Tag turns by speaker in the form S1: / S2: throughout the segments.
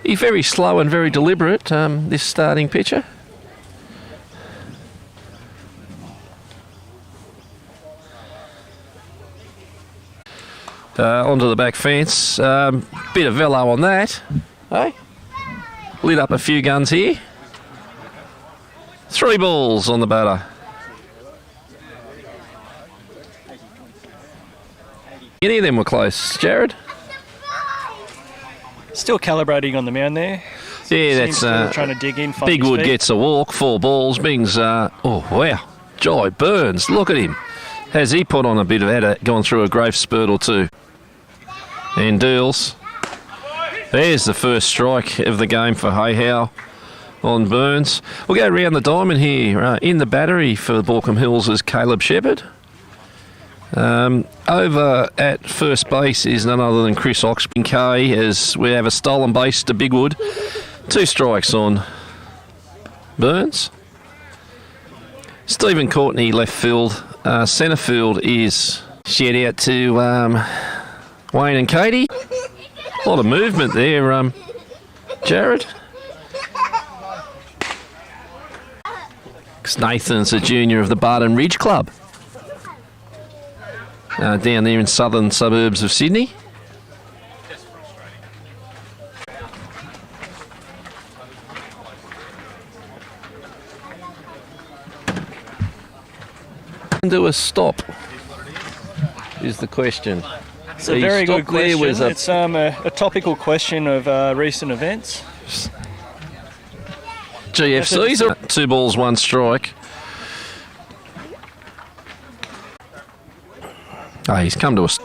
S1: He's very slow and very deliberate, this starting pitcher. Onto the back fence. Bit of velo on that. Hey? Lit up a few guns here. 3 balls on the batter. Any of them were close, Jared?
S2: Still calibrating on the mound there.
S1: Yeah, that's
S2: trying to dig in.
S1: Big Wood gets a walk, 4 balls. Bing's, oh wow, Jai Burns, look at him. Has he put on a bit of that, gone through a growth spurt or two? And deals. There's the first strike of the game for Hayhow on Burns. We'll go round the diamond here. In the battery for Baulkham Hills is Caleb Shepherd. Over at first base is none other than Chris Oxby K, as we have a stolen base to Bigwood. 2 strikes on Burns. Stephen Courtney left field. Centre field is shout out to Wayne and Katie. A lot of movement there, Jared. Nathan's a junior of the Barton Ridge Club. Down there in southern suburbs of Sydney. Do a stop is the question.
S2: It's a very good question. It's a topical question of recent events.
S1: GFC's 2 balls, 1 strike. Oh, he's come to us.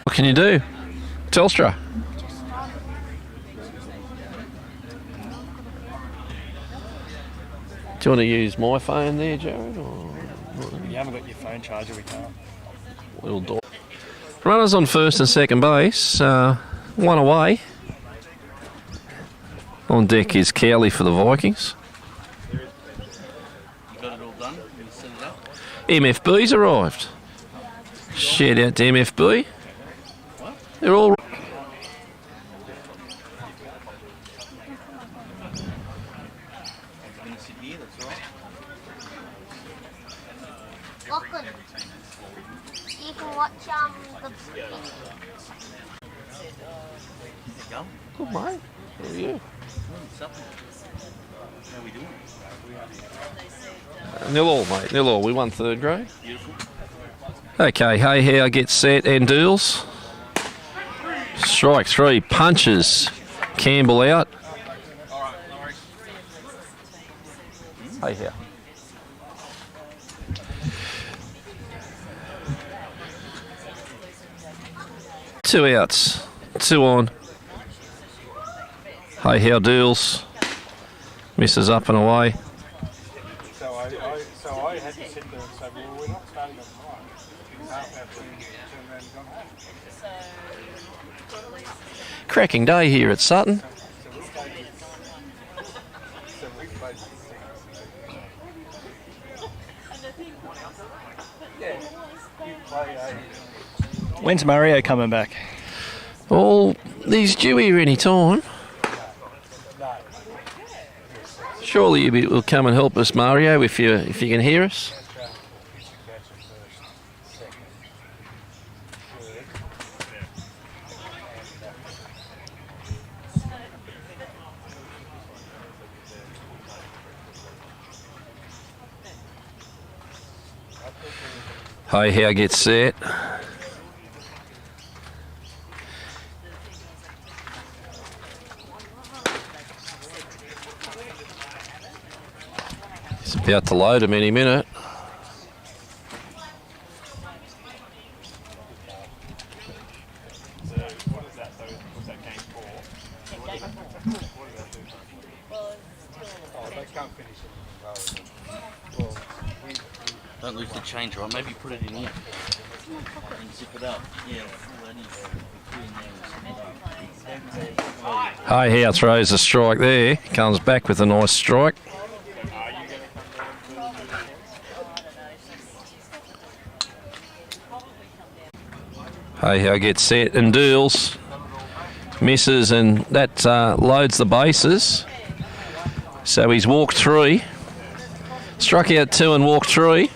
S1: What can you do? Telstra. Do you want to use my phone there, Jared? Or
S2: you haven't got your phone charger, we can't.
S1: Little door. Runners on first and second base. 1 away. On deck is Cowley for the Vikings.
S3: You got it all done? You set it up?
S1: MFB's arrived. Shout out to MFB.
S3: What?
S1: They're all...
S4: Lachlan, you can watch the...
S1: Good, mate. How are you?
S3: How we doing?
S1: 0-0, mate. 0-0. We won 3rd grade.
S3: Beautiful.
S1: Okay, Hayhow gets set and deals. Strike 3. Punches. Campbell out. Hayhow. Two outs. 2 on. Hayhow deals. Misses up and away.
S5: So I had to sit there and say, well, we're not starting on time. Half our team turned around and gone home.
S1: Cracking day here at Sutton.
S5: So we played yeah, you play
S2: When's Mario coming back?
S1: Well, he's due here any time. Surely you will come and help us, Mario, if you can hear us. Hayhow gets set. He's about to load him any minute.
S3: Don't lose the change, right? Maybe put it in here and zip it up. Yeah,
S1: Hayhow throws a strike there. Comes back with a nice strike. Hey, how gets set and deals. Misses, and that loads the bases. So he's walked 3. Struck out 2 and walked 3.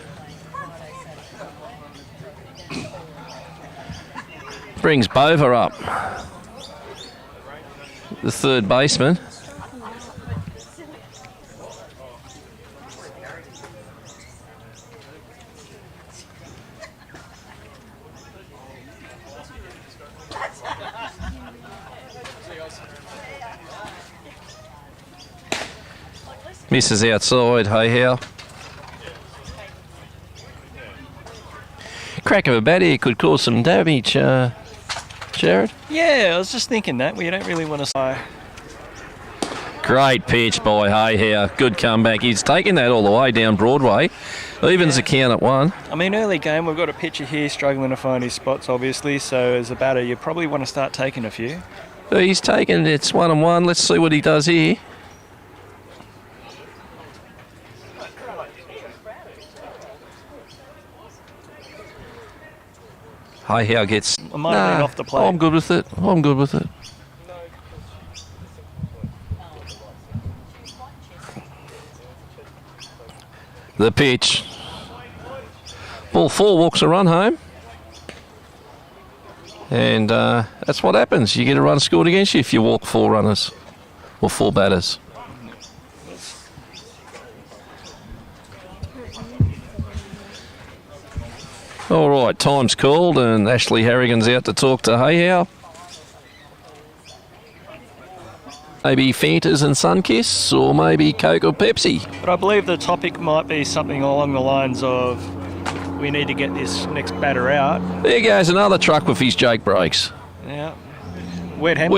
S1: Brings Bova up, the third baseman. Misses outside, hey how. Crack of a bat here could cause some damage, Jared.
S2: Yeah, I was just thinking that. We don't really want to say.
S1: Great pitch by Hey how. Good comeback. He's taken that all the way down Broadway. Evens the count at 1.
S2: I mean, early game, we've got a pitcher here struggling to find his spots, obviously. So as a batter, you probably want to start taking a few.
S1: So he's taken, it's 1-1. Let's see what he does here. Hey how gets...
S2: I might have been off the plate.
S1: I'm good with it. I'm good with it. The pitch. Ball 4 walks a run home. And that's what happens. You get a run scored against you if you walk 4 runners or 4 batters. All right, time's called and Ashley Harrigan's out to talk to Hey how. Maybe Fantas and Sunkiss, or maybe Coke or Pepsi.
S2: But I believe the topic might be something along the lines of we need to get this next batter out.
S1: There goes another truck with his Jake brakes.
S2: Yeah. Wet hand.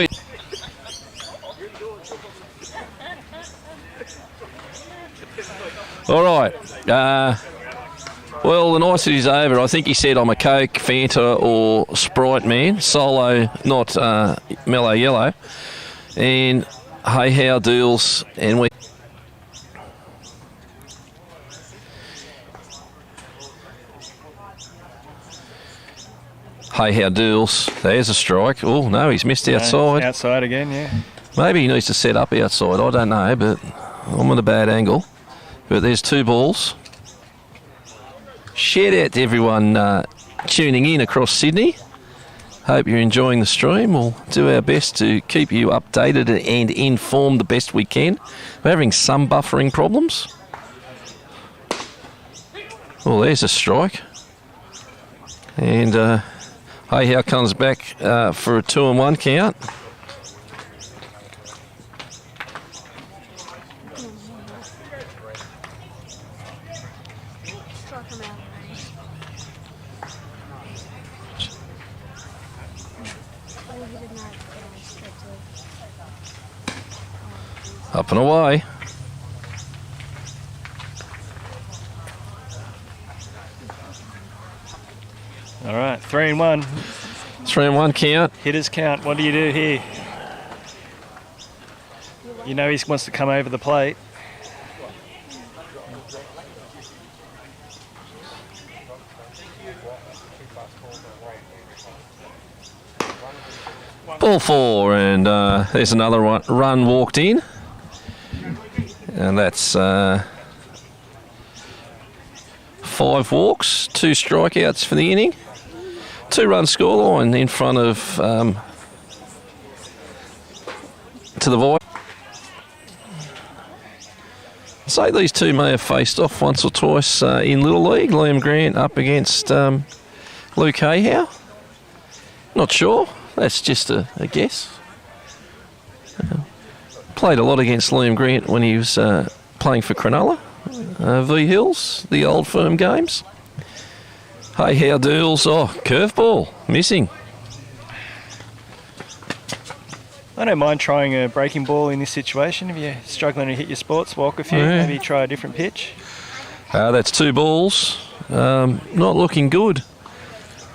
S1: All right. Well, the nicety's over. I think he said I'm a Coke, Fanta or Sprite man. Solo, not mellow yellow. And Hey how deals, and we... Hey how deals. There's a strike. Oh, no, he's missed outside.
S2: Outside again, yeah.
S1: Maybe he needs to set up outside. I don't know, but I'm at a bad angle. But there's 2 balls. Shout out to everyone tuning in across Sydney. Hope you're enjoying the stream. We'll do our best to keep you updated and informed the best we can. We're having some buffering problems. Well, there's a strike. And Hey how comes back for a 2-1 count. Up and away.
S2: All right, 3-1.
S1: 3-1 count.
S2: Hitters count. What do you do here? You know he wants to come over the plate.
S1: Ball 4, and there's another run walked in. And that's 5 walks, 2 strikeouts for the inning. 2-run scoreline in front of to the void. Say these two may have faced off once or twice in Little League. Liam Grant up against Luke Hayhow. Not sure. That's just a guess. Played a lot against Liam Grant when he was playing for Cronulla v Hills, the old firm games. Hey how deals. Oh, curveball missing.
S2: I don't mind trying a breaking ball in this situation. If you're struggling to hit your spots, walk a few, maybe try a different pitch.
S1: That's 2 balls. Not looking good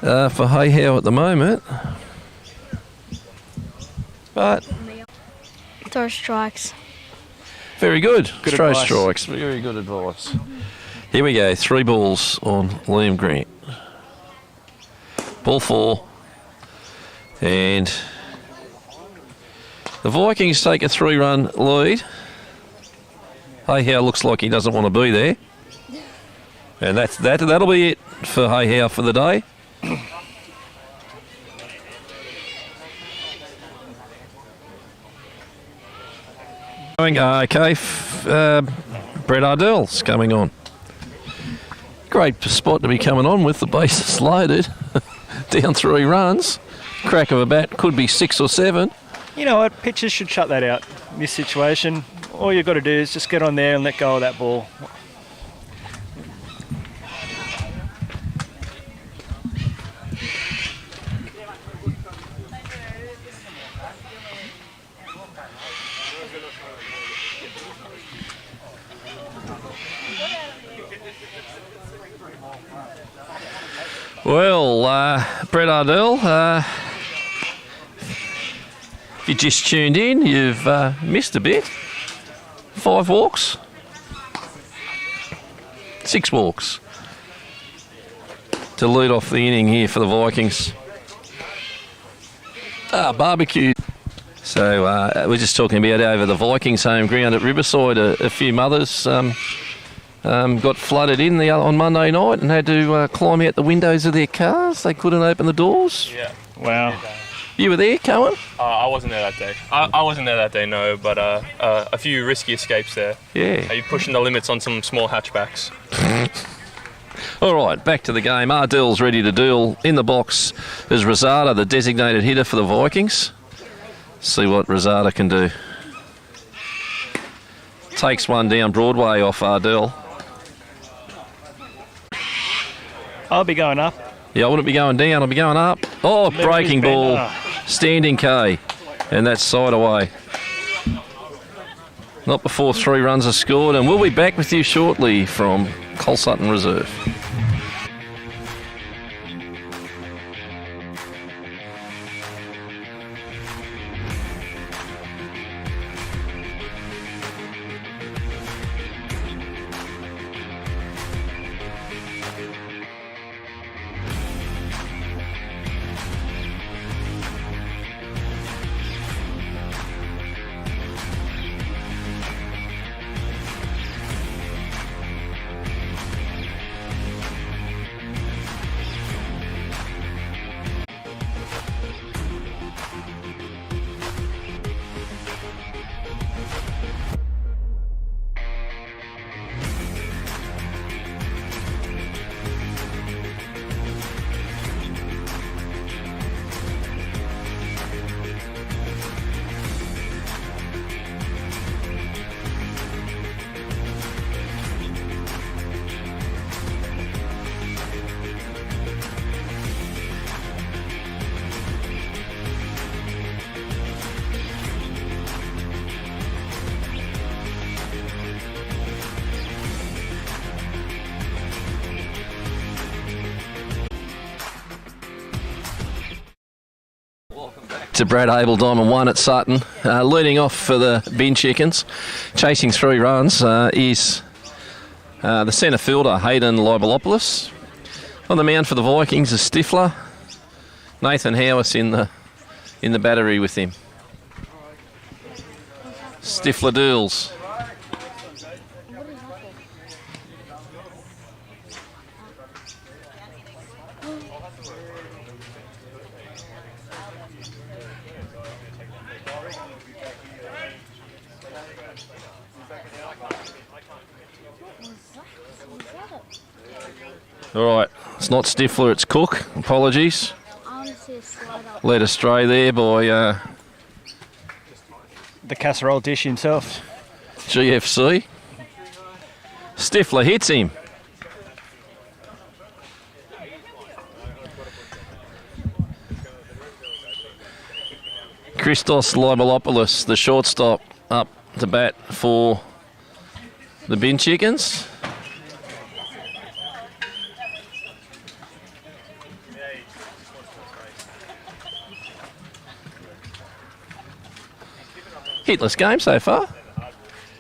S1: for Hayhow at the moment. But
S4: Throw strikes.
S1: very good.
S2: Good
S1: Throw
S2: advice.
S1: strikes. Very good advice. Here we go. 3 balls on Liam Grant. Ball 4. And the Vikings take a 3-run lead. Hey How looks like he doesn't want to be there. And that'll be it for Hey How for the day. Okay, Brett Ardell's coming on. Great spot to be coming on with the bases loaded. Down 3 runs. Crack of a bat, could be 6 or 7.
S2: You know what? Pitchers should shut that out in this situation. All you've got to do is just get on there and let go of that ball.
S1: Well, Brett Ardell, if you just tuned in, you've missed a bit. 5 walks. 6 walks. To lead off the inning here for the Vikings. Barbecue. So we're just talking about over the Vikings home ground at Riverside. A few mothers got flooded in on Monday night and had to climb out the windows of their cars. They couldn't open the doors.
S6: Yeah.
S2: Wow.
S1: You were there, Cohen?
S6: I wasn't there that day. I wasn't there that day, no, but a few risky escapes there.
S1: Yeah.
S6: Are you pushing the limits on some small hatchbacks?
S1: All right, back to the game. Ardell's ready to deal. In the box is Rosada, the designated hitter for the Vikings. See what Rosada can do. Takes one down Broadway off Ardell.
S2: I'll be going up.
S1: Yeah, I wouldn't be going down, I'll be going up. Oh, breaking ball. Standing K. And that's side away. Not before 3 runs are scored. And we'll be back with you shortly from Col Sutton Reserve. To Brad Abel, Diamond 1 at Sutton. Leading off for the Bin Chickens, chasing 3 runs, is the centre fielder, Hayden Libolopoulos. On the mound for the Vikings is Stifler. Nathan Howarth in the battery with him. Stifler deals. All right, it's not Stifler, it's Cook. Apologies. Led astray there by
S2: The casserole dish himself.
S1: GFC. Stifler hits him. Christos Libolopoulos, the shortstop, up to bat for the Bin Chickens. Hitless game so far.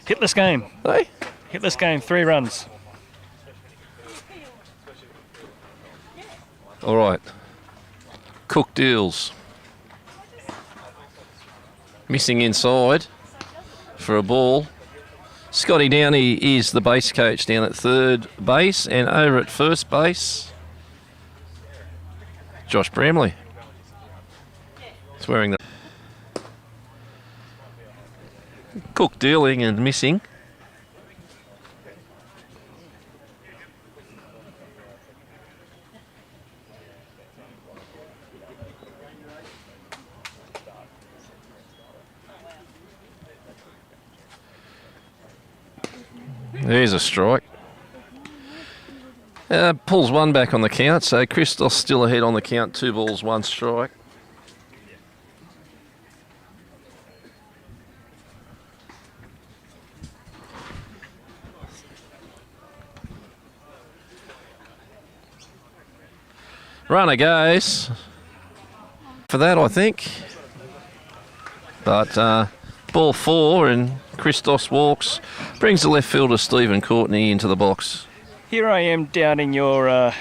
S2: Hitless game.
S1: Hey?
S2: Hitless game, 3 runs.
S1: All right. Cook deals. missing inside for a ball. Scotty Downey is the base coach down at third base, and over at first base, Josh Bramley. He's wearing the Cook dealing and missing. There's a strike. Pulls one back on the count, so Christos still ahead on the count. 2 balls, 1 strike. Runner goes for that, I think. But ball 4 and Christos walks, brings the left fielder Stephen Courtney into the box.
S2: Here I am doubting your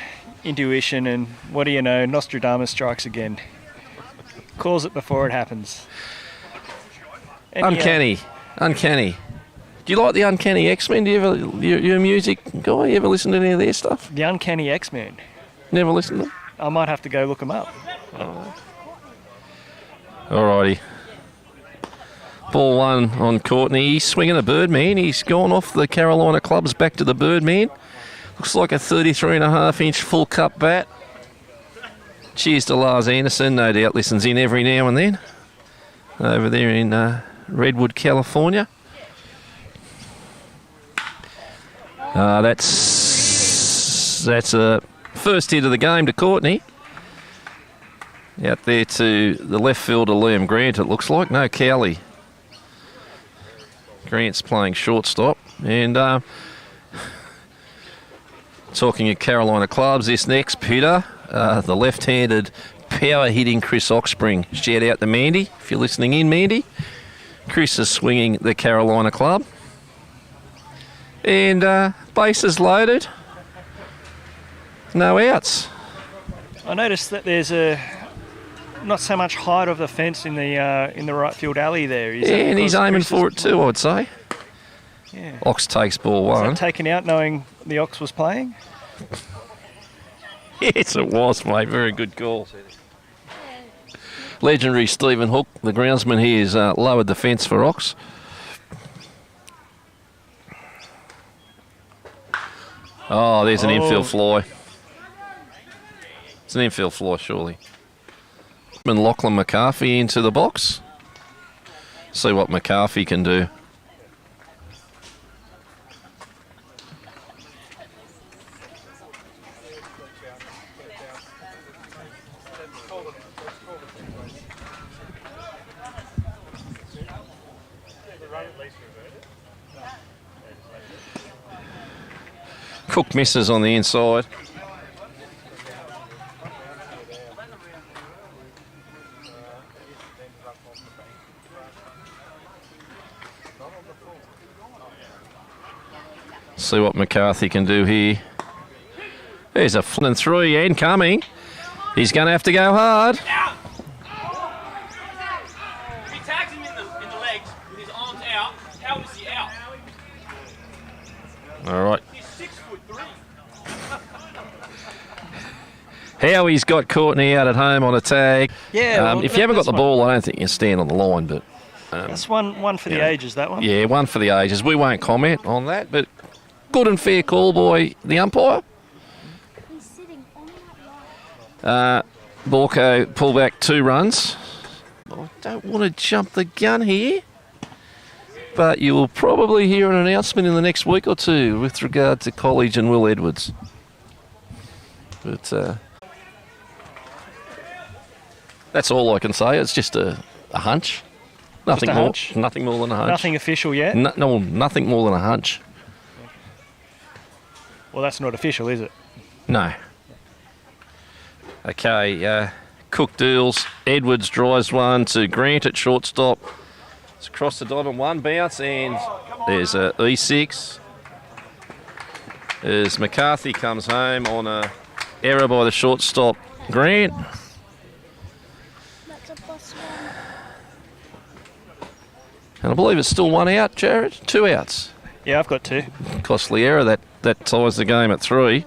S2: intuition, and what do you know, Nostradamus strikes again. Calls it before it happens.
S1: Uncanny. Do you like the Uncanny X-Men? Do you ever, you're a music guy, you ever listen to any of their stuff?
S2: The Uncanny X-Men.
S1: Never listened to them?
S2: I might have to go look them up.
S1: Alrighty. Ball 1 on Courtney. He's swinging a Birdman. He's gone off the Carolina clubs back to the Birdman. Looks like a 33.5-inch full cup bat. Cheers to Lars Anderson. No doubt listens in every now and then. Over there in Redwood, California. That's a first hit of the game to Courtney. Out there to the left fielder Liam Grant, it looks like. No, Cowley. Grant's playing shortstop. And talking of Carolina clubs, this next Peter, the left-handed power-hitting Chris Oxspring. Shout out to Mandy, if you're listening in, Mandy. Chris is swinging the Carolina club. And bases loaded. No outs.
S2: I noticed that there's not so much height of the fence in the right field alley there.
S1: Yeah, and he's aiming for it too, I'd say.
S2: Yeah.
S1: Ox takes ball
S2: Was
S1: 1.
S2: that taken out knowing the Ox was playing?
S1: Yes, it was, mate. Very good call. Legendary Stephen Hook, the groundsman here, has lowered the fence for Ox. Oh, there's an infield fly. It's an infield fly, surely. And Lachlan McCarthy into the box. See what McCarthy can do. Cook misses on the inside. See what McCarthy can do here. There's a fl and 3 and coming. He's going to have to go hard.
S6: Out! He tags him in the legs with his arms out. How is he out?
S1: All right.
S6: He's 6'3".
S1: Howie's got Courtney out at home on a tag.
S2: Yeah. Well,
S1: if you haven't got the ball, I don't think you stand on the line. But
S2: that's one for the ages, that one.
S1: yeah, one for the ages. We won't comment on that, but good and fair call by the umpire.
S4: He's sitting on that line.
S1: Baulkham pull back 2 runs. I don't want to jump the gun here, but you will probably hear an announcement in the next week or 2 with regard to College and Will Edwards. But that's all I can say. It's just a hunch. Nothing
S2: a
S1: more.
S2: hunch?
S1: Nothing more than a hunch.
S2: Nothing official yet?
S1: No, nothing more than a hunch.
S2: Well, that's not official, is it?
S1: No. Okay, Cook deals. Edwards drives one to Grant at shortstop. It's across the diamond, 1 bounce, and there's a E6. As McCarthy comes home on a error by the shortstop, Grant.
S4: That's a plus 1.
S1: And I believe it's still 1 out, Jared. 2 outs.
S2: Yeah, I've got 2.
S1: Costly error. That ties the game at 3.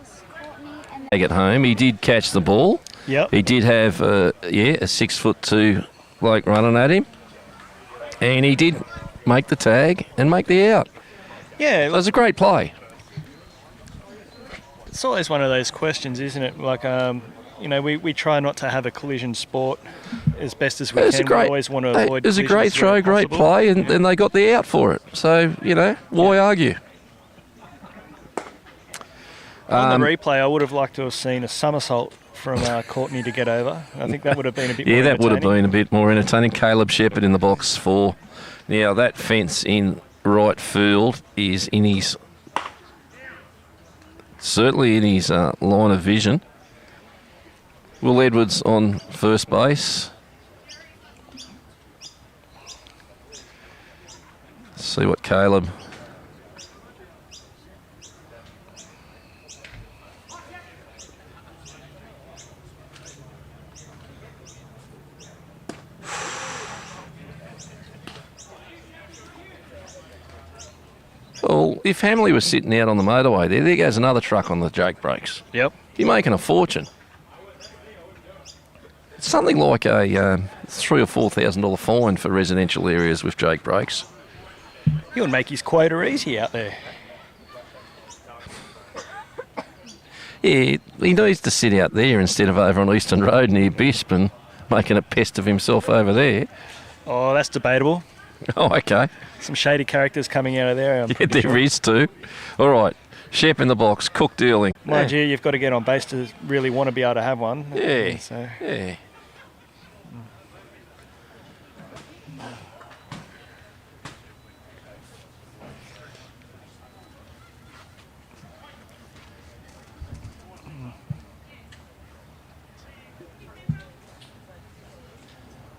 S1: At home, he did catch the ball.
S2: Yep.
S1: He did have a 6'2" bloke running at him, and he did make the tag and make the out.
S2: Yeah,
S1: It was a great play.
S2: it's always one of those questions, isn't it? Like, we try not to have a collision sport as best as we can. We always want to avoid.
S1: It was a great
S2: collisions where
S1: throw, great
S2: possible.
S1: play, and they got the out for it. So, why argue?
S2: On the replay, I would have liked to have seen a somersault from Courtney to get over. I think that would have been a bit more
S1: That would have
S2: entertaining.
S1: been a bit more entertaining. Caleb Shepherd in the box for. Now, that fence in right field is in his. Certainly in his line of vision. Will Edwards on first base. See what Caleb. Well, if Hamley was sitting out on the motorway there goes another truck on the Jake brakes.
S2: Yep.
S1: You're making a fortune. It's something like a $3,000 or $4,000 fine for residential areas with Jake brakes.
S2: He would make his quota easy out there.
S1: Yeah, he needs to sit out there instead of over on Eastern Road near Bisp and making a pest of himself over there.
S2: Oh, that's debatable.
S1: Oh, okay.
S2: Some shady characters coming out of there. I'm
S1: Yeah,
S2: pretty
S1: there
S2: sure.
S1: is too. All right. Shep in the box. Cook dealing.
S2: Mind you, you've got to get on base to really want to be able to have one.
S1: Yeah.
S2: So.
S1: Yeah.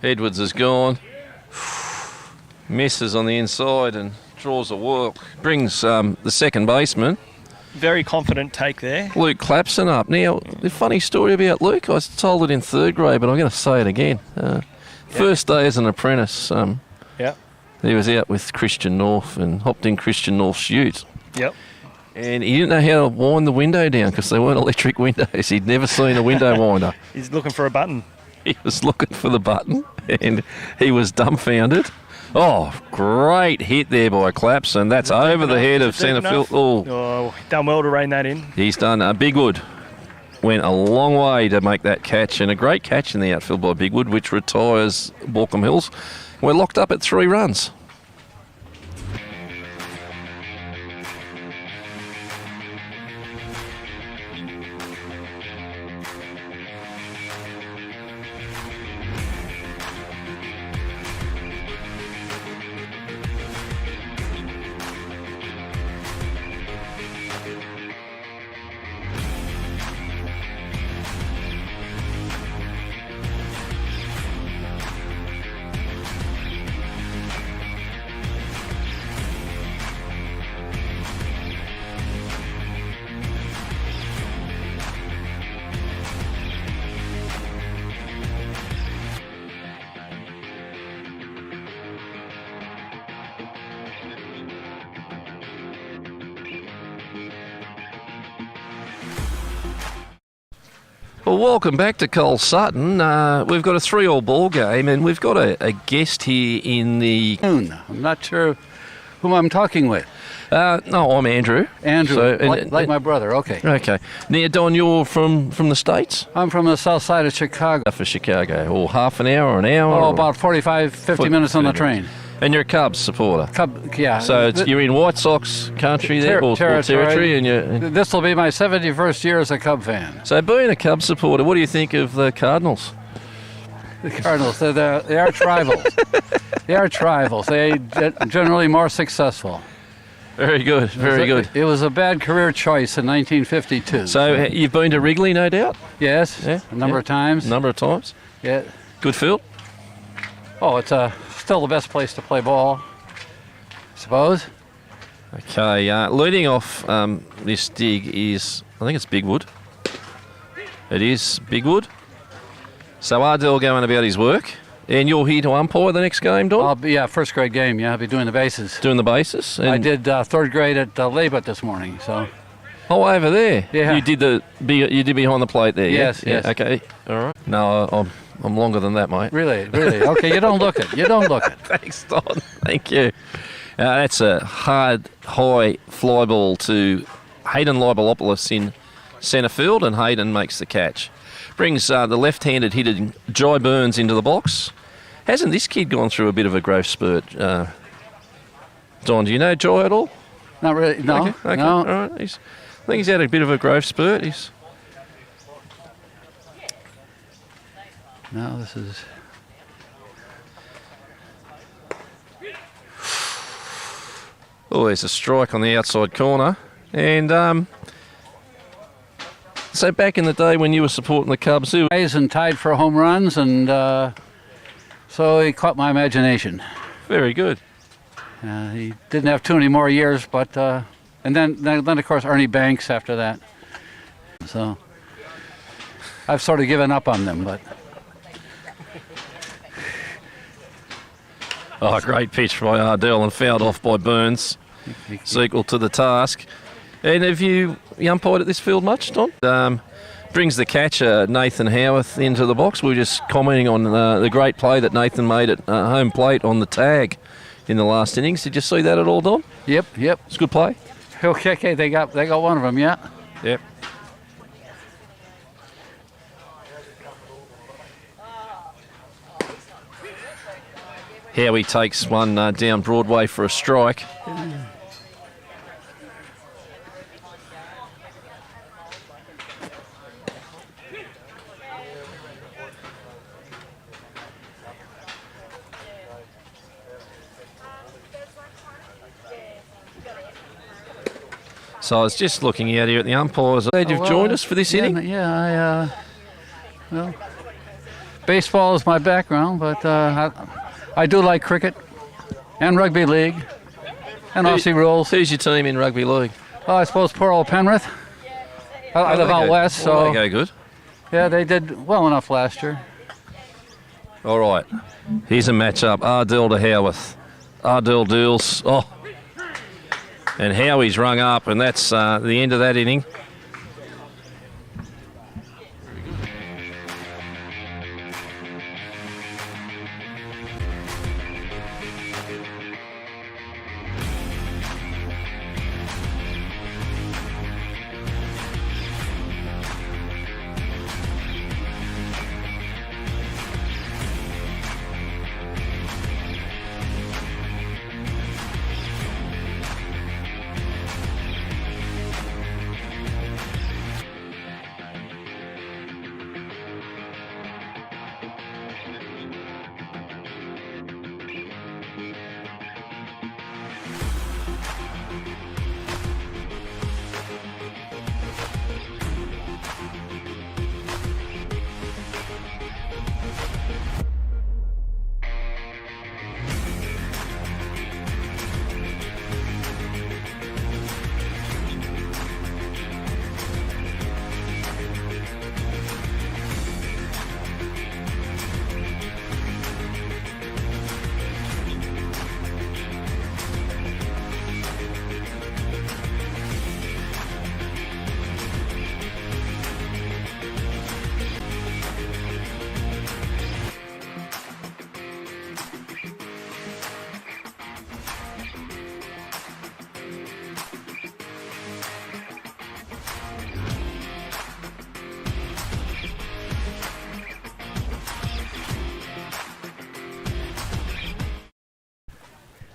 S1: Edwards is gone. Misses on the inside and draws a walk. Brings the second baseman,
S2: Very confident take there.
S1: Luke Clapson, up. Now, the funny story about Luke, I was told it in 3rd grade, but I'm going to say it again. First day as an apprentice,
S2: Yep.
S1: he was out with Christian North and hopped in Christian North's ute.
S2: Yep.
S1: And he didn't know how to wind the window down because they weren't electric windows. He'd never seen a window winder.
S2: He's looking for a button.
S1: He was looking for the button and he was dumbfounded. Oh, great hit there by Clapson. That's over the head of centre field.
S2: Oh, done well to rein that in.
S1: He's done. Bigwood went a long way to make that catch, and a great catch in the outfield by Bigwood, which retires Baulkham Hills. We're locked up at 3 runs. Well, welcome back to Cole Sutton. We've got a 3-all ball game, and we've got a guest here in the...
S7: I'm not sure whom I'm talking with.
S1: No, I'm Andrew.
S7: Andrew,
S1: So,
S7: like my brother, okay.
S1: Okay. Now, Don, you're from the States?
S7: I'm from the south side of Chicago.
S1: For Chicago, or half an hour or an hour?
S7: Oh,
S1: or-
S7: about 45, 50 minutes on the train.
S1: And you're a Cubs supporter?
S7: Yeah.
S1: So you're in White Sox country there, or territory, and you're...
S7: This will be my 71st year as a Cub fan.
S1: So being a Cubs supporter, what do you think of the Cardinals?
S7: The Cardinals, they are rivals. They are rivals. They generally more successful.
S1: Very good, very good.
S7: It was a bad career choice in 1952.
S1: So you've been to Wrigley, no doubt?
S7: Yes,
S1: Yeah,
S7: a number of times.
S1: A number of times.
S7: Yeah.
S1: Good field?
S7: Oh, it's still the best place to play ball, I suppose.
S1: Okay, leading off this dig is, I think it's Bigwood. It is Bigwood. So Ardell going about his work. And you're here to umpire the next game, Don?
S7: First grade game. Yeah, I'll be doing the bases.
S1: Doing the bases? And
S7: I did third grade at Labout this morning. So.
S1: Oh, over there.
S7: Yeah.
S1: You did behind the plate there.
S7: Yes,
S1: yeah?
S7: yes.
S1: Yeah, okay. All right. No, I'm longer than that, mate.
S7: Really. Okay, you don't look it.
S1: Thanks, Don. Thank you. That's a hard, high fly ball to Hayden Libolopoulos in centre field, and Hayden makes the catch. Brings the left-handed hitter Jai Burns into the box. Hasn't this kid gone through a bit of a growth spurt? Don, do you know Jai at all?
S7: Not really. No.
S1: Okay.
S7: No.
S1: All right. I think he's had a bit of a growth spurt.
S7: No, this is.
S1: Oh, there's a strike on the outside corner. And so back in the day when you were supporting the Cubs,
S7: And tied for home runs, and so he caught my imagination.
S1: very good.
S7: He didn't have too many more years, but and then of course Ernie Banks after that. So I've sort of given up on them, but.
S1: Oh, great pitch by Ardell and fouled off by Burns. Sequel to the task. And have you umpired at this field much, Don? Brings the catcher, Nathan Howarth, into the box. We were just commenting on the great play that Nathan made at home plate on the tag in the last innings. Did you see that at all, Don?
S7: Yep.
S1: It's a good play.
S7: Okay, they got one of them, yeah.
S1: Yep. Howie takes one down Broadway for a strike. So I was just looking out here at the umpires. Glad you've joined us for this inning.
S7: Yeah, well, baseball is my background, but I do like cricket and rugby league and Aussie rules.
S1: Who's your team in rugby league?
S7: Oh, I suppose poor old Penrith. I live out west, so
S1: they go good.
S7: yeah, they did well enough last year.
S1: All right, here's a matchup. Ardell to Howarth. Ardell deals. Oh, and Howie's rung up, and that's the end of that inning.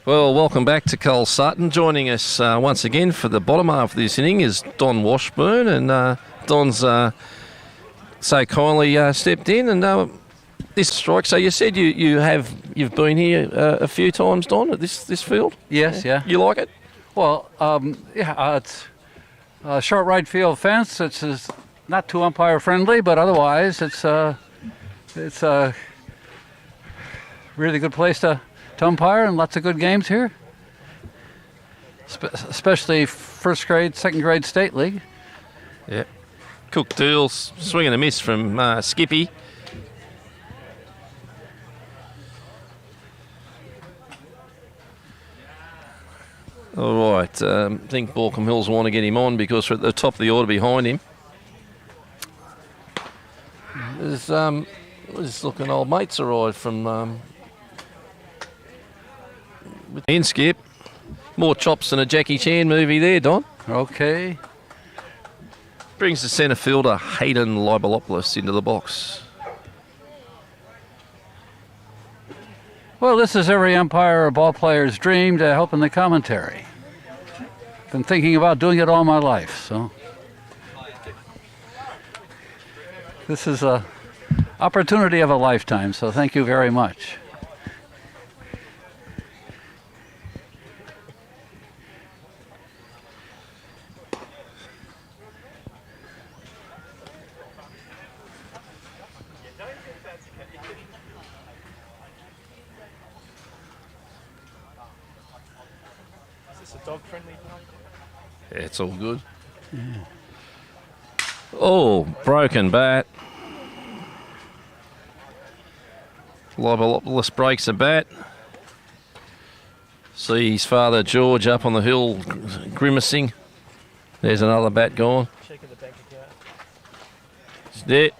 S1: Well, welcome back to Cole Sutton. Joining us once again for the bottom half of this inning is Don Washburn, and Don's so kindly stepped in and this strike. So you said you've been here a few times, Don, at this field.
S7: Yes, yeah.
S1: You like it?
S7: Well, it's a short right field fence. It's not too umpire friendly, but otherwise it's a really good place to umpire, and lots of good games here, especially first grade, second grade state league.
S1: Yeah. Cook deals, swing and a miss from Skippy. All right, I think Baulkham Hills want to get him on because we're at the top of the order behind him. There's just looking old mates arrived from in Skip. More chops than a Jackie Chan movie there, Don.
S7: Okay.
S1: Brings the centre fielder Hayden Libolopoulos into the box.
S7: Well, this is every umpire or ball player's dream to help in the commentary. Been thinking about doing it all my life, so this is a opportunity of a lifetime, so thank you very much.
S2: Dog-friendly.
S1: Yeah, it's all good. Oh, broken bat. Libolopoulos breaks a bat. See his father George up on the hill grimacing. There's another bat gone.
S2: Checking the bank account.
S1: He's there.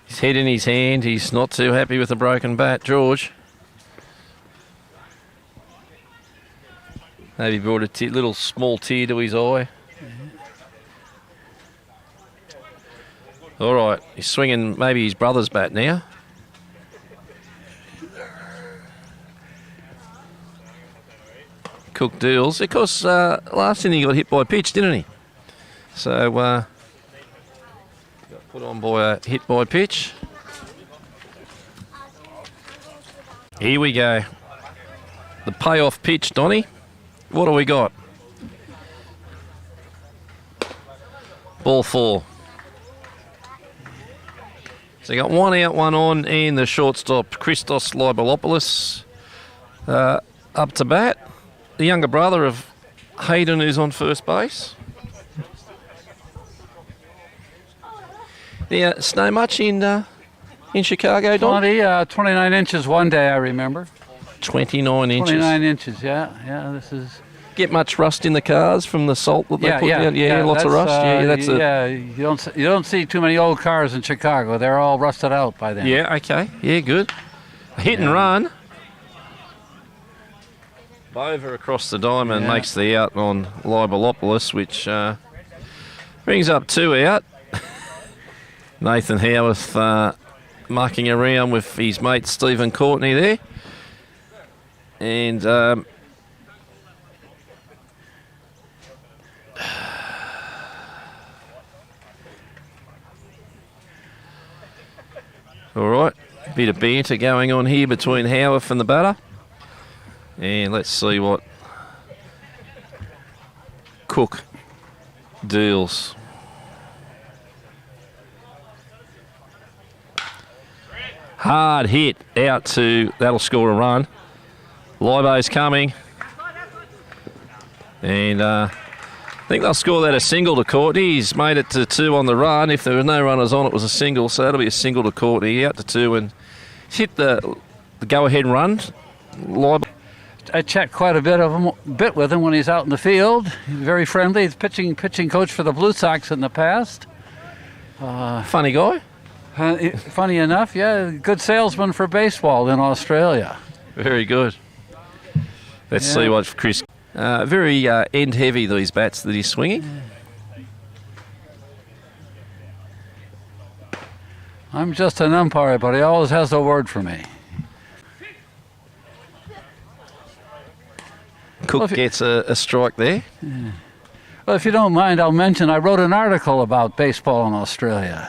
S1: His head in his hand. He's not too happy with the broken bat, George. Maybe brought a little small tear to his eye. All right, he's swinging maybe his brother's bat now. Cook deals. Of course, last inning he got hit by a pitch, didn't he? So, got put on by a hit by pitch. Here we go. The payoff pitch, Donny. What do we got? Ball 4. So you got one out, one on, and the shortstop, Christos Libolopoulos, up to bat. The younger brother of Hayden, who's on first base. Yeah, snow much in Chicago, Don?
S7: 29 inches one day, I remember.
S1: 29 inches.
S7: 29 inches, yeah. This is.
S1: Get much rust in the cars from the salt that they put down? Yeah, lots of rust.
S7: You don't see too many old cars in Chicago. They're all rusted out by then.
S1: Yeah, okay. Yeah, good. Hit and run. Bova across the diamond makes the out on Libolopoulos, which brings up 2 out. Nathan Howarth mucking around with his mate Stephen Courtney there. And all right, bit of banter going on here between Howarth and the batter. And let's see what Cook deals. Hard hit out to, that'll score a run. Libo's coming. And I think they'll score that a single to Courtney. He's made it to 2 on the run. If there were no runners on, it was a single. So that'll be a single to Courtney. Out to 2 and hit the go-ahead run. Libo.
S7: I chat quite a bit with him when he's out in the field. He's very friendly. He's pitching coach for the Blue Sox in the past.
S1: Funny guy.
S7: Funny enough, yeah. Good salesman for baseball in Australia.
S1: Very good. Let's see what Chris... very end-heavy, these bats that he's swinging.
S7: I'm just an umpire, but he always has a word for me.
S1: Cook gets a strike there.
S7: Yeah. Well, if you don't mind, I'll mention I wrote an article about baseball in Australia.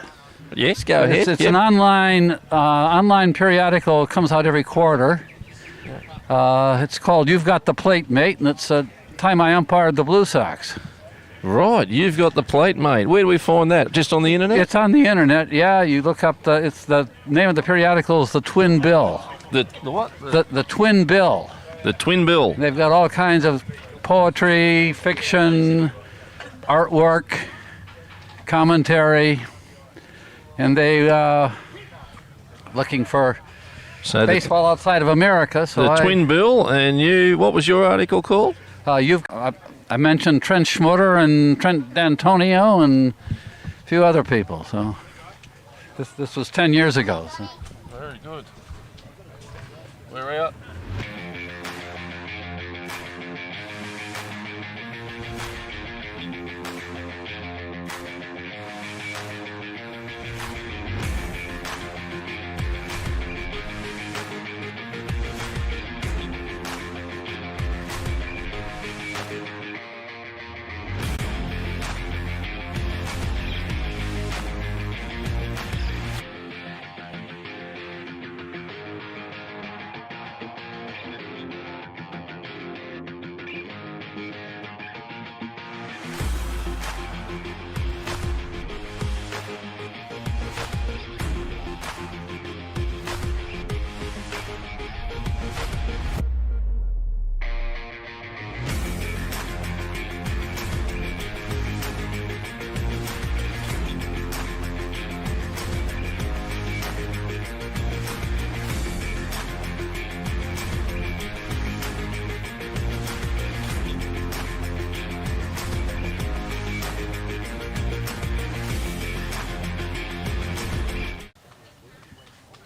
S1: Yes, go ahead.
S7: It's an online periodical. It comes out every quarter. It's called You've Got the Plate, Mate, and it's a time I umpired the Blue Sox.
S1: Right, You've Got the Plate, Mate. Where do we find that? Just on the internet?
S7: It's on the internet, yeah. You look up it's the name of the periodical is the Twin Bill.
S1: The what?
S7: The Twin Bill.
S1: The Twin Bill.
S7: They've got all kinds of poetry, fiction, artwork, commentary, and they looking for
S1: So
S7: baseball outside of America. So
S1: the twin bill, and you. What was your article called?
S7: I mentioned Trent Schmoter and Trent D'Antonio and a few other people. So this was 10 years ago. So.
S1: Very good. We're out.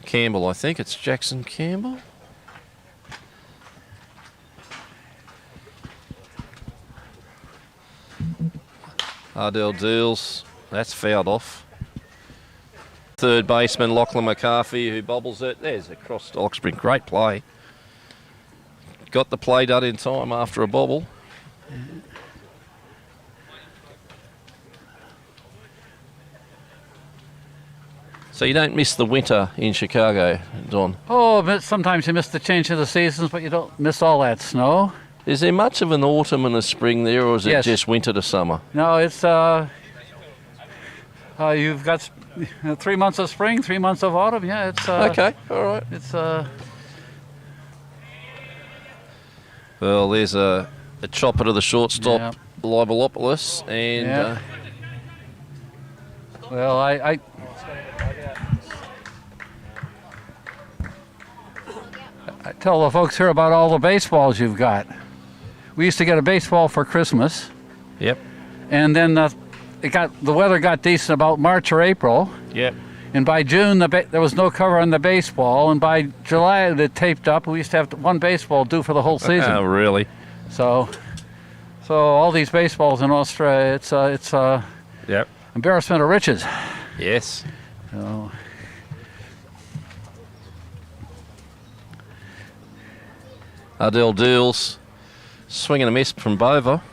S1: Campbell, I think it's Jackson Campbell. Ardell Deals, that's fouled off. Third baseman Lachlan McCarthy who bobbles it. There's a cross to Oxbury, great play. Got the play done in time after a bobble. So you don't miss the winter in Chicago, Don?
S7: Oh, but sometimes you miss the change of the seasons, but you don't miss all that snow.
S1: Is there much of an autumn and a spring there, or is it just winter to summer?
S7: No, it's you've got 3 months of spring, 3 months of autumn. Yeah, it's
S1: okay. All right.
S7: It's
S1: well, there's a chopper to the shortstop, Libolopoulos, and
S7: well, I tell the folks here about all the baseballs you've got. We used to get a baseball for Christmas.
S1: Yep.
S7: And then the weather got decent about March or April.
S1: Yep.
S7: And by June, there was no cover on the baseball. And by July, it taped up. We used to have one baseball due for the whole season.
S1: Oh, really?
S7: So all these baseballs in Australia, it's
S1: yep.
S7: embarrassment of riches.
S1: Yes.
S7: So.
S1: Ardell Deals, swing and a miss from Bova.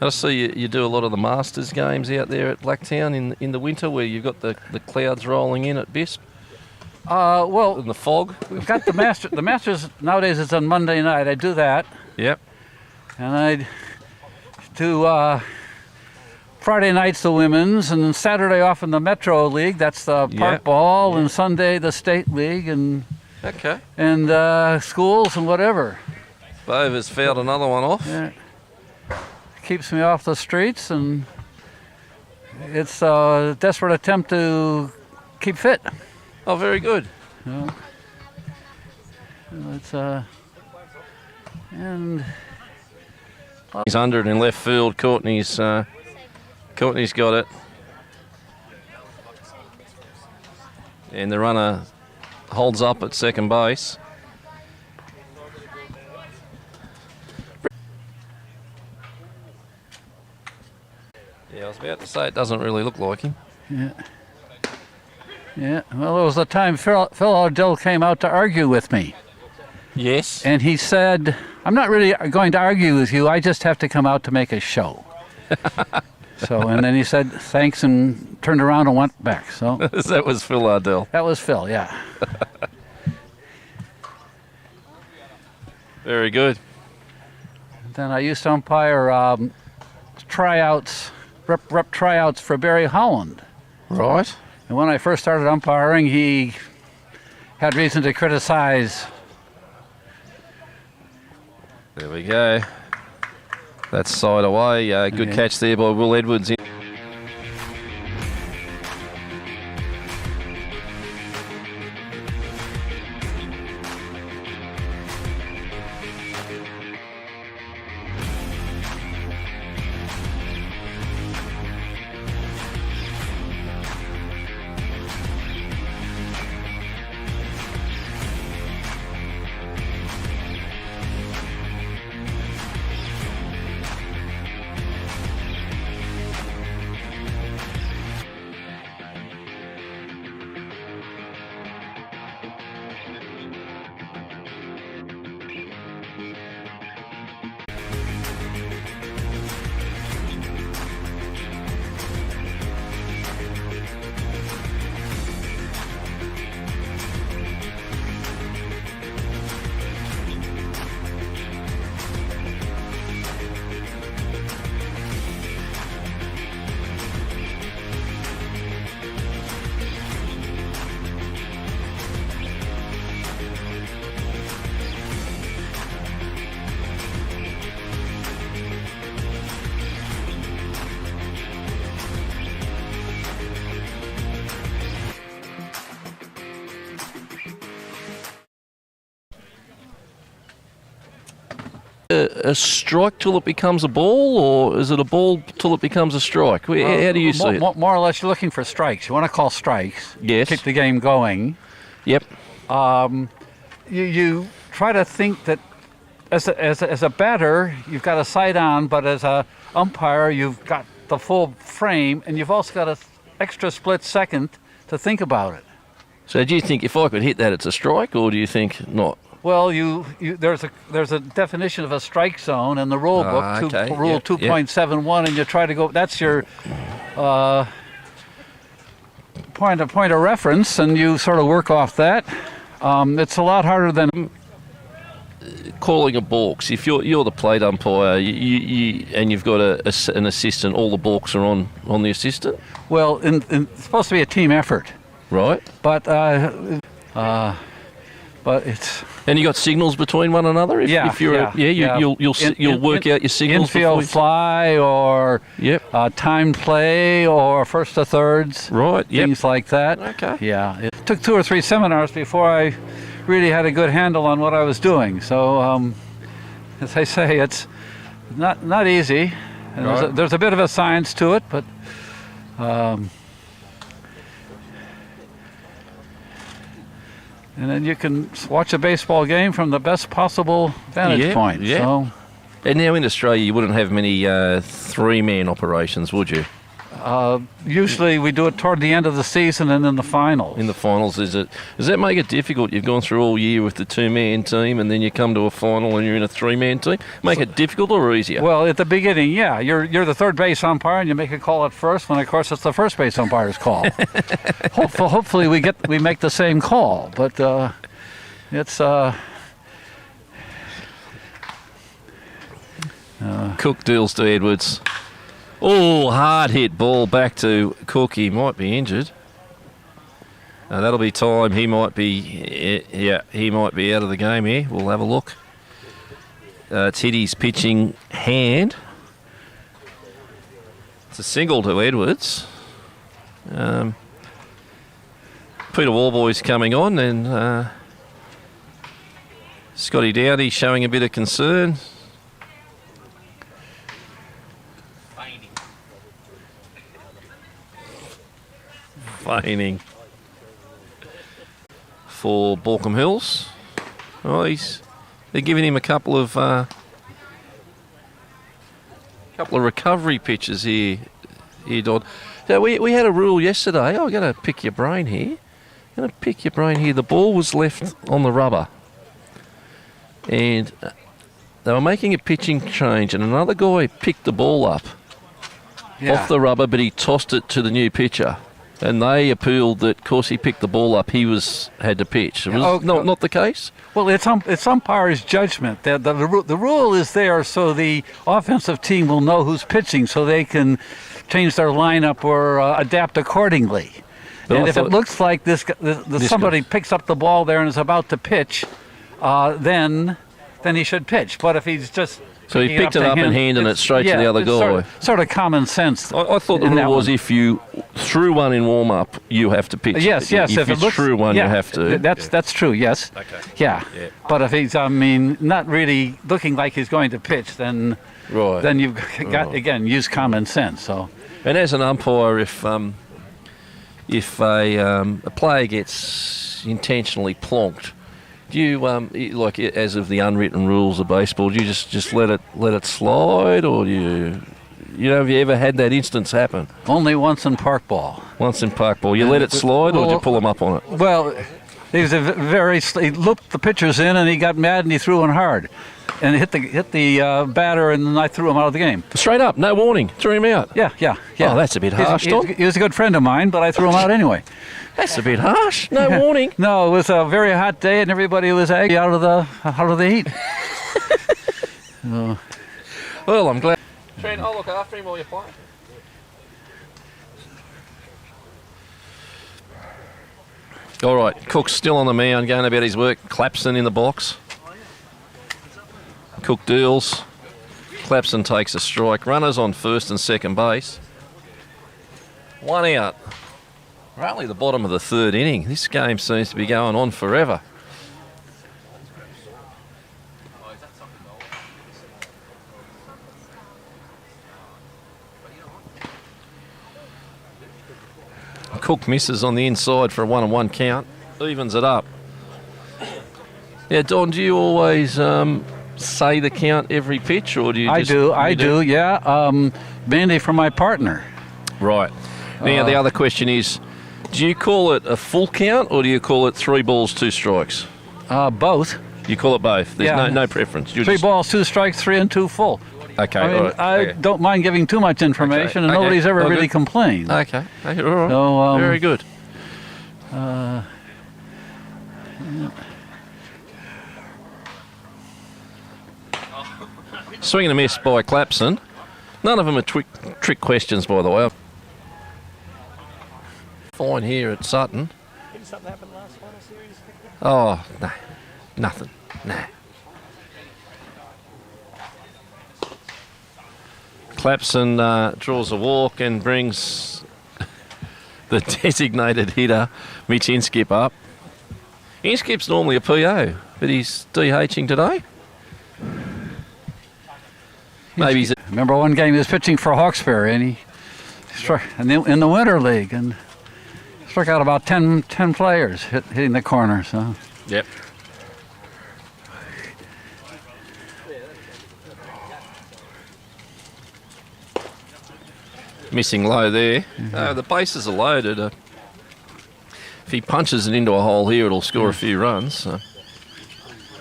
S1: I see you do a lot of the Masters games out there at Blacktown in the winter where you've got the clouds rolling in at Bisp.
S7: Well,
S1: and the fog.
S7: We've got the Masters. The Masters nowadays is on Monday night. I do that.
S1: Yep.
S7: And I do Friday nights the women's, and then Saturday off in the Metro League. That's the park ball, and Sunday the state league, and schools and whatever.
S1: Bova's fouled another one off.
S7: Yeah. Keeps me off the streets, and it's a desperate attempt to keep fit.
S1: Oh, very good.
S7: It's and
S1: he's under it in left field. Courtney's got it, and the runner holds up at second base. Yeah, I was about to say it doesn't really look like him.
S7: Yeah. Well, there was a time Phil Ardell came out to argue with me.
S1: Yes.
S7: And he said, "I'm not really going to argue with you. I just have to come out to make a show." So, and then he said thanks and turned around and went back. So
S1: that was Phil Ardell.
S7: That was Phil, yeah.
S1: Very good.
S7: Then I used to umpire tryouts, rep tryouts for Barry Holland.
S1: Right.
S7: And when I first started umpiring, he had reason to criticize.
S1: There we go. That's side away. Good catch there by Will Edwards. A strike till it becomes a ball, or is it a ball till it becomes a strike? How do you see it?
S7: More or less, you're looking for strikes. You want to call strikes.
S1: Yes.
S7: Keep the game going.
S1: Yep.
S7: You try to think that as a batter, you've got a sight on, but as a umpire, you've got the full frame, and you've also got an extra split second to think about it.
S1: So do you think if I could hit that, it's a strike, or do you think not?
S7: Well, there's a definition of a strike zone in the rule book,
S1: okay.
S7: Rule
S1: Yep,
S7: 2.71, and you try to go. That's your point of reference, and you sort of work off that. It's a lot harder than
S1: Calling a balks. If you're the plate umpire, and you've got an assistant, all the balks are on the assistant.
S7: well, it's supposed to be a team effort,
S1: Right.
S7: but it's
S1: And you got signals between one another. You'll work out your signals.
S7: infield fly or
S1: Yep.
S7: time play or first to thirds.
S1: Right. Yep.
S7: Things like that.
S1: Okay.
S7: Yeah, it took 2 or 3 seminars before I really had a good handle on what I was doing. So, as I say, it's not easy. And
S1: Right.
S7: there's a bit of a science to it, but and then you can watch a baseball game from the best possible vantage point.
S1: yeah.
S7: So,
S1: And now in Australia, you wouldn't have many three-man operations, would you?
S7: usually we do it toward the end of the season and in the finals.
S1: In the finals, does that make it difficult? You've gone through all year with the two-man team, and then you come to a final and you're in a three-man team. Make it difficult or easier?
S7: Well, at the beginning, yeah, you're the third base umpire, and you make a call at first. When of course it's the first base umpire's call. Hopefully we make the same call, but it's.
S1: Cook deals to Edwards. Oh, hard hit ball back to Cook. He might be injured. That'll be time. He might be. He might be out of the game here. We'll have a look. It's hit his pitching hand. It's a single to Edwards. Peter Warboy's coming on, and Scotty Dowdy showing a bit of concern. Feigning for Baulkham Hills. Oh, they're giving him a couple of recovery pitches here, Dodd. So we had a rule yesterday. I'm going to pick your brain here. The ball was left on the rubber, and they were making a pitching change, and another guy picked the ball up off the rubber, but he tossed it to the new pitcher. And they appealed that, of course, he picked the ball up. He had to pitch. It was not the case.
S7: Well, it's umpire's judgment. The rule is there so the offensive team will know who's pitching, so they can change their lineup or adapt accordingly.
S1: But
S7: and if it looks like somebody picks up the ball there and is about to pitch, then he should pitch. But if he's just
S1: so he picked it up and handed it straight to the other guy.
S7: Sort of common sense.
S1: I thought the rule was if you threw one in warm-up, you have to pitch.
S7: Yes.
S1: If you threw one, you have to.
S7: That's true, yes.
S1: Okay.
S7: Yeah. But if he's, not really looking like he's going to pitch, then you've got, again, use common sense. So.
S1: And as an umpire, if a player gets intentionally plonked, do you like, as of the unwritten rules of baseball, do you just let it slide, or do you have you ever had that instance happen?
S7: Only once in park ball.
S1: Once in park ball, you let it slide, or do you pull them up on it?
S7: Well, he looped the pitchers in, and he got mad and he threw one hard, and hit the batter, and then I threw him out of the game.
S1: Straight up, no warning, threw him out.
S7: Yeah.
S1: Oh, that's a bit harsh, Tom.
S7: He was a good friend of mine, but I threw him out anyway.
S1: That's a bit harsh. No warning.
S7: No, it was a very hot day, and everybody was angry out of the heat.
S1: Well, I'm glad. Trent, I'll look after him while you're playing. All right, Cook's still on the mound, going about his work. Clapson in the box. Cook deals. Clapson takes a strike. Runners on first and second base. One out. We're only the bottom of the third inning. This game seems to be going on forever. Cook misses on the inside for a 1-1 count. Evens it up. Yeah, Don, do you always say the count every pitch, or do you
S7: I do, yeah. Mainly for my partner.
S1: Right. Now, the other question is, do you call it a full count, or do you call it 3 balls, 2 strikes?
S7: Both.
S1: You call it both? There's
S7: Yeah.
S1: no preference? You're
S7: 3
S1: just-
S7: balls, 2 strikes, 3 and 2 full.
S1: Okay,
S7: I mean,
S1: all right.
S7: I
S1: Okay.
S7: don't mind giving too much information, and
S1: Okay,
S7: nobody's ever
S1: all
S7: really
S1: good.
S7: complained.
S1: Okay, all right.
S7: So,
S1: Very good. Swing and a miss by Clapson. None of them are trick questions, by the way. Fine here at Sutton.
S2: Did something happen last final series?
S1: Oh, no, nothing. Nah. Clapson draws a walk and brings the designated hitter, Mitch Inskip, up. Inskip's normally a PO, but he's DHing today. Maybe he's...
S7: Remember one game he was pitching for Hawkesbury, and he struck in the Winter League, and struck out about 10 players hitting the corner. So
S1: Yep. Missing low there. The bases are loaded. If he punches it into a hole here, it'll score a few runs. So.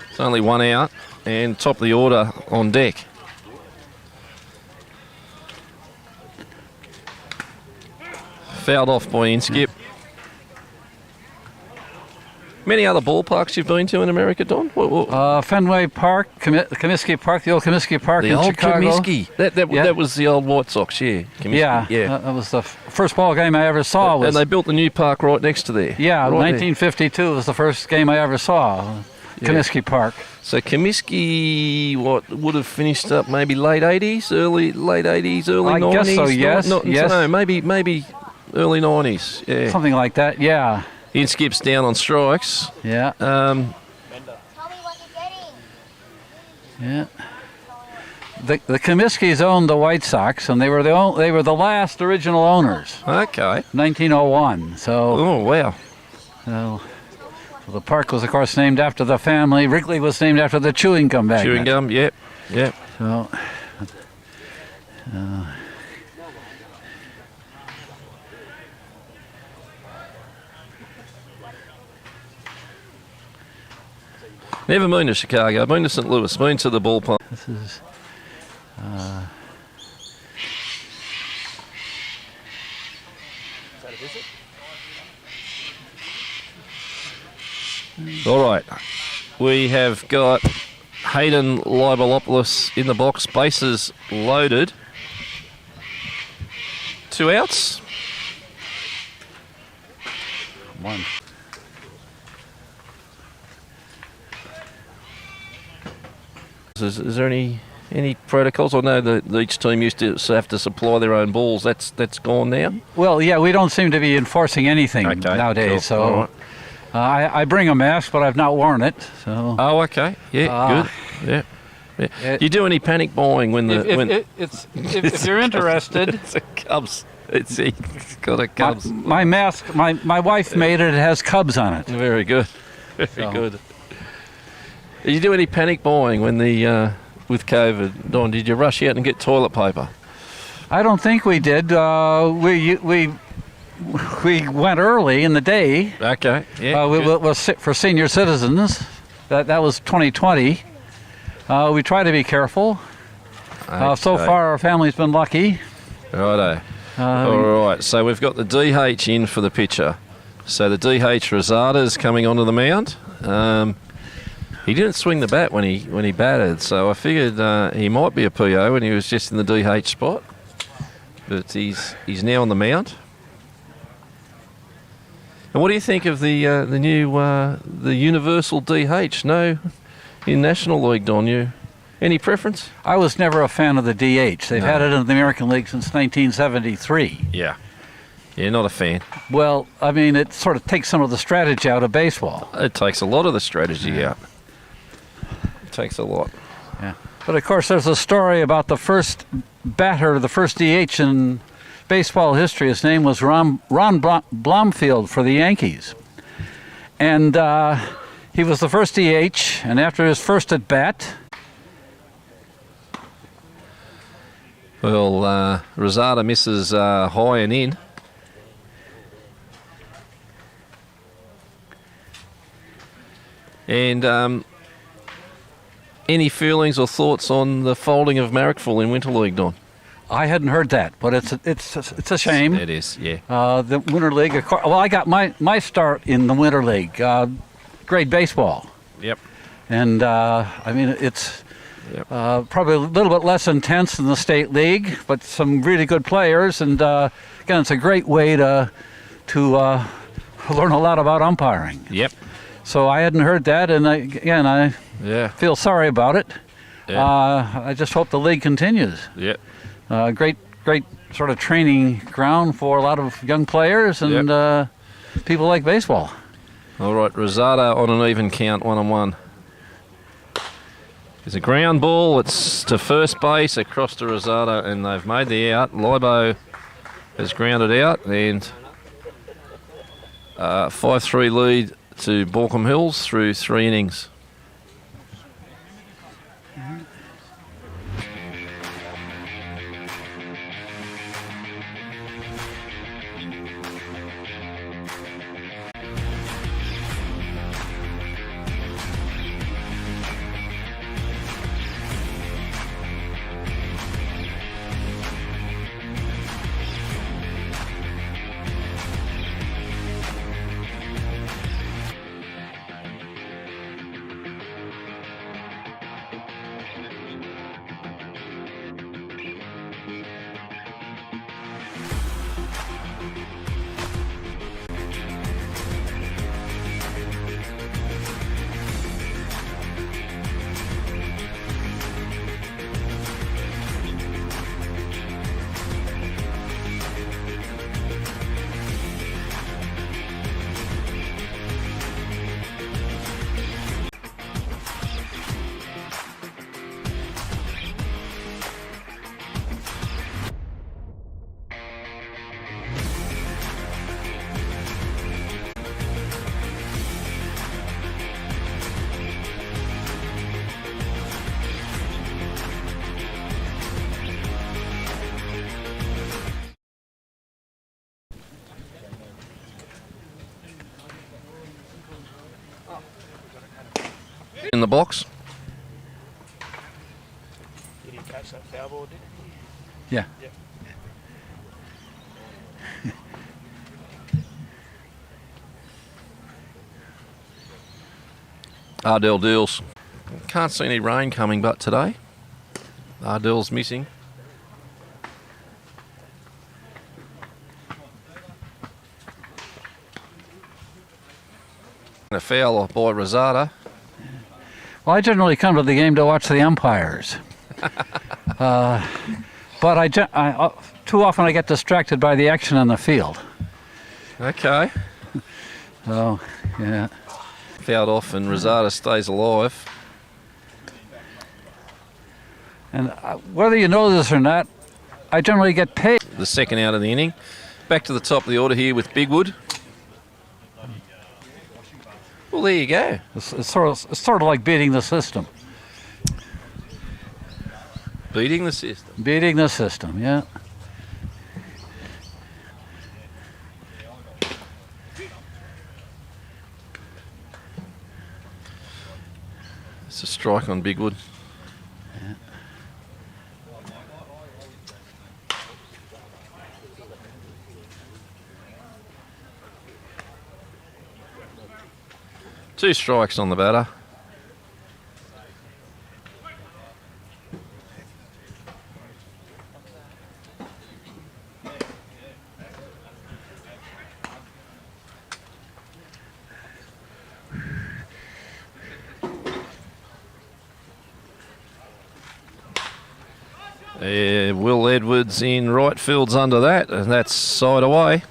S1: It's only 1 out, and top of the order on deck. Fouled off by Inskip. Many other ballparks you've been to in America, Don?
S7: Fenway Park, Comiskey Park, the old Comiskey Park
S1: The
S7: in
S1: old
S7: Chicago.
S1: Comiskey. That was the old White Sox, yeah. Comiskey,
S7: Yeah, that was the first ball game I ever saw. Was,
S1: and they built the new park right next to there.
S7: yeah,
S1: right
S7: 1952 was the first game I ever saw. Comiskey Park.
S1: So Comiskey, what would have finished up maybe late 80s, early 90s?
S7: I guess so, yes, yes.
S1: No, maybe early 90s. Yeah.
S7: Something like that. Yeah,
S1: Inskip's down on strikes.
S7: yeah,
S4: Tell me what you're getting.
S7: yeah. The Comiskys owned the White Sox, and they were the last original owners.
S1: Okay.
S7: 1901. So.
S1: Oh wow.
S7: So the park was, of course, named after the family. Wrigley was named after the chewing gum bag.
S1: Chewing gum. Yep.
S7: So,
S1: Never been to Chicago. Been to St. Louis. Been to the ballpark.
S7: this is.
S1: All right. We have got Hayden Libolopoulos in the box. Bases loaded. 2 outs.
S7: One.
S1: Is there any protocols? I know that each team used to have to supply their own balls. That's gone now.
S7: Well, yeah, we don't seem to be enforcing anything
S1: Okay,
S7: nowadays.
S1: cool.
S7: So
S1: All right.
S7: I bring a mask, but I've not worn it. So
S1: Oh, okay. Yeah, good. Yeah. You do any panic buying when the
S7: if you're interested,
S1: it's a Cubs. It's got a Cubs.
S7: my mask, my wife made it. It has Cubs on it.
S1: Very good. Very
S7: So.
S1: good. Did you do any panic buying when the with COVID, Don? Did you rush out and get toilet paper?
S7: I don't think we did. We went early in the day.
S1: Okay. Yeah.
S7: It was for senior citizens. That was 2020. We try to be careful. So
S1: Okay.
S7: far, our family's been lucky.
S1: Righto. All right. So we've got the DH in for the pitcher. So the DH Rosada is coming onto the mound. He didn't swing the bat when he batted, so I figured he might be a PO when he was just in the DH spot. But he's now on the mound. And what do you think of the new the universal DH? No, in National League, Don. You any preference?
S7: I was never a fan of the DH. They've had it in the American League since 1973.
S1: Yeah, not a fan.
S7: Well, I mean, it sort of takes some of the strategy out of baseball.
S1: It takes a lot of the strategy out. It takes a lot.
S7: Yeah. But of course, there's a story about the first batter, the first DH in baseball history. His name was Ron Blomfield for the Yankees. And he was the first DH, and after his first at bat,
S1: Well, Rosada misses high and in. And any feelings or thoughts on the folding of Marrickville in Winter League, Don?
S7: I hadn't heard that, but it's a shame.
S1: It is, yeah.
S7: The Winter League. Well, I got my start in the Winter League, grade baseball,
S1: Yep.
S7: and I mean it's
S1: Yep.
S7: probably a little bit less intense than the state league, but some really good players, and again, it's a great way to learn a lot about umpiring.
S1: Yep.
S7: So I hadn't heard that, and I
S1: Yeah.
S7: feel sorry about it.
S1: Yeah.
S7: I just hope the league continues.
S1: Yep.
S7: Great sort of training ground for a lot of young players and people like baseball.
S1: All right, Rosada on an even count, 1-1. There's a ground ball. It's to first base across to Rosada, and they've made the out. Libo has grounded out, and 5-3 lead to Baulkham Hills through 3 innings. In the box.
S2: Did he catch that foul ball, did he?
S7: Yeah.
S2: Yep.
S1: Ardell deals. Can't see any rain coming, but today Ardell's missing. A foul by Rosada.
S7: Well, I generally come to the game to watch the umpires. But too often I get distracted by the action on the field.
S1: Okay.
S7: So, yeah.
S1: Fouled off and Rosada stays alive.
S7: And whether you know this or not, I generally get paid.
S1: The second out of the inning. Back to the top of the order here with Bigwood. Well, there you go.
S7: It's sort of like beating the system.
S1: Beating the system.
S7: Beating the system, yeah.
S1: It's a strike on Bigwood.
S7: Yeah.
S1: Two strikes on the batter. Will Edwards in right field's under that, and that's side away.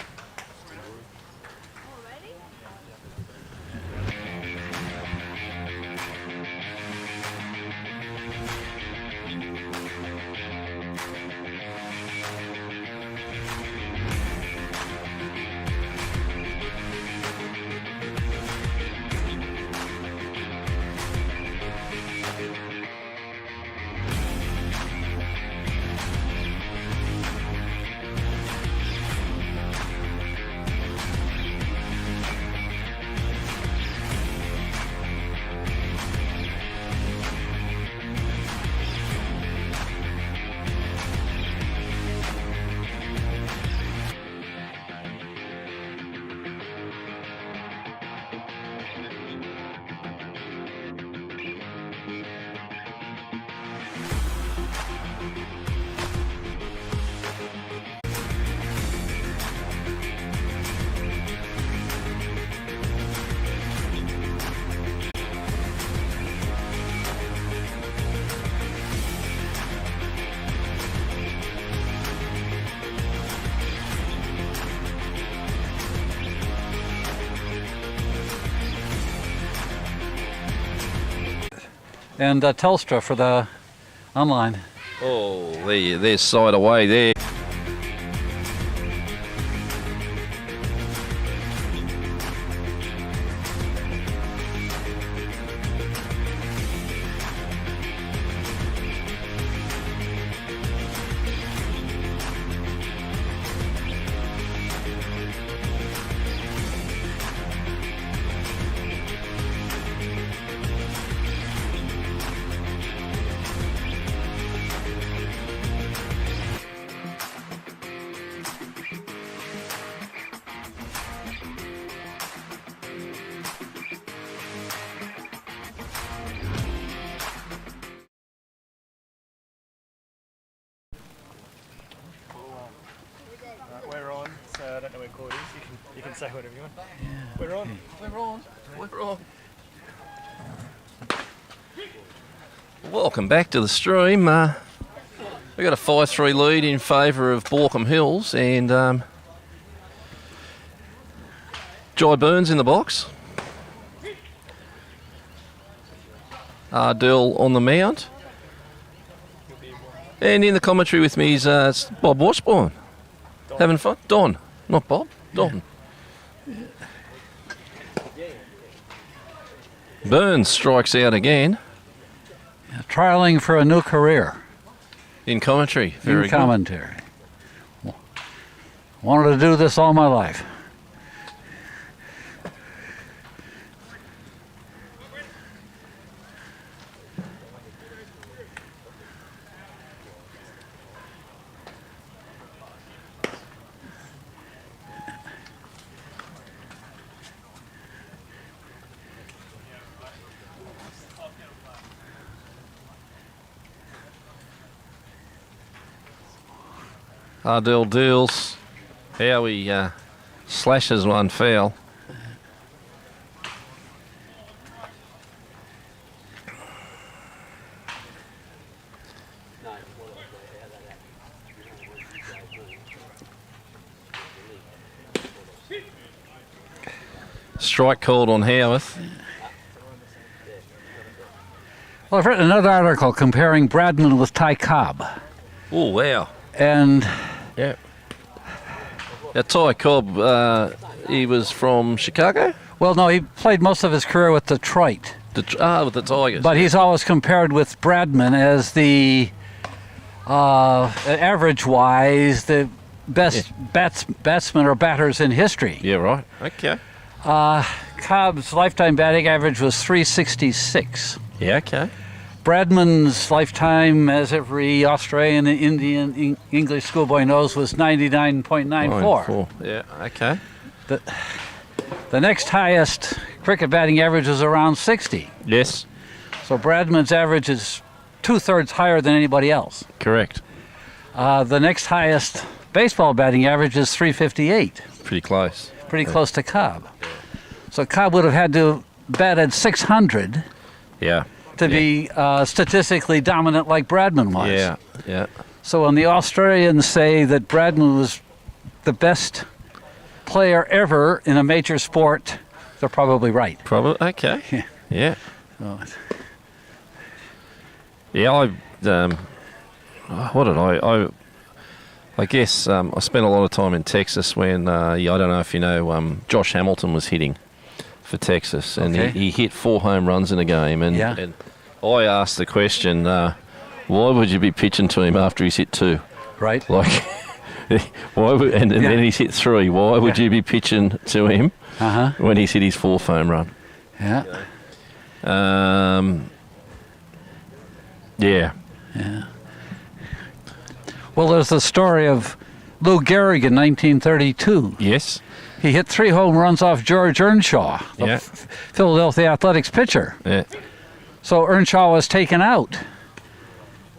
S7: and Telstra for the online.
S1: Oh, they're side away there.
S2: We're on, so I don't know where Claude is. You can say whatever you want. We're on.
S1: We're on. Welcome back to the stream. We've got a 5-3 lead in favour of Baulkham Hills, and Jai Burns in the box. Ardell on the mound. And in the commentary with me is Bob Washburn. Having fun? Don, not Bob. Don. Burns strikes out again.
S7: Trialing for a new career.
S1: In commentary. Very
S7: In commentary. Wanted to do this all my life.
S1: Ardell deals. How he slashes one foul. Strike called on Howarth.
S7: Well, I've written another article comparing Bradman with Ty Cobb.
S1: Oh, wow.
S7: And
S1: Yeah. Now, Ty Cobb, he was from Chicago?
S7: well, no, he played most of his career with Detroit.
S1: With the Tigers.
S7: But he's always compared with Bradman as the average-wise, the best batsmen or batters in history.
S1: Yeah, right. Okay.
S7: Cobb's lifetime batting average was 366.
S1: Yeah, okay.
S7: Bradman's lifetime, as every Australian, Indian, English schoolboy knows, was 99.94.
S1: Yeah, okay.
S7: The next highest cricket batting average was around 60.
S1: Yes,
S7: So Bradman's average is 2/3 higher than anybody else.
S1: correct.
S7: The next highest baseball batting average is 358,
S1: Pretty close.
S7: pretty close to Cobb. So Cobb would have had to bat at 600
S1: Yeah.
S7: to be statistically dominant like Bradman was.
S1: Yeah, yeah.
S7: So when the Australians say that Bradman was the best player ever in a major sport, they're probably right.
S1: Probably, okay.
S7: Yeah.
S1: Yeah.
S7: So,
S1: Yeah, what did I guess I spent a lot of time in Texas when, I don't know if you know, Josh Hamilton was hitting for Texas, and
S7: Okay.
S1: he hit 4 home runs in a game, and,
S7: Yeah.
S1: and I asked the question, why would you be pitching to him after he's hit 2?
S7: right?
S1: Like, why would, and
S7: Yeah.
S1: then he's hit 3. Why would
S7: Yeah.
S1: you be pitching to him
S7: Uh-huh.
S1: when he's hit his 4th home run?
S7: Yeah.
S1: Yeah.
S7: Well, there's the story of Lou Gehrig in 1932.
S1: Yes.
S7: He hit 3 home runs off George Earnshaw, the
S1: Yeah.
S7: Philadelphia Athletics pitcher.
S1: Yeah.
S7: So Earnshaw was taken out.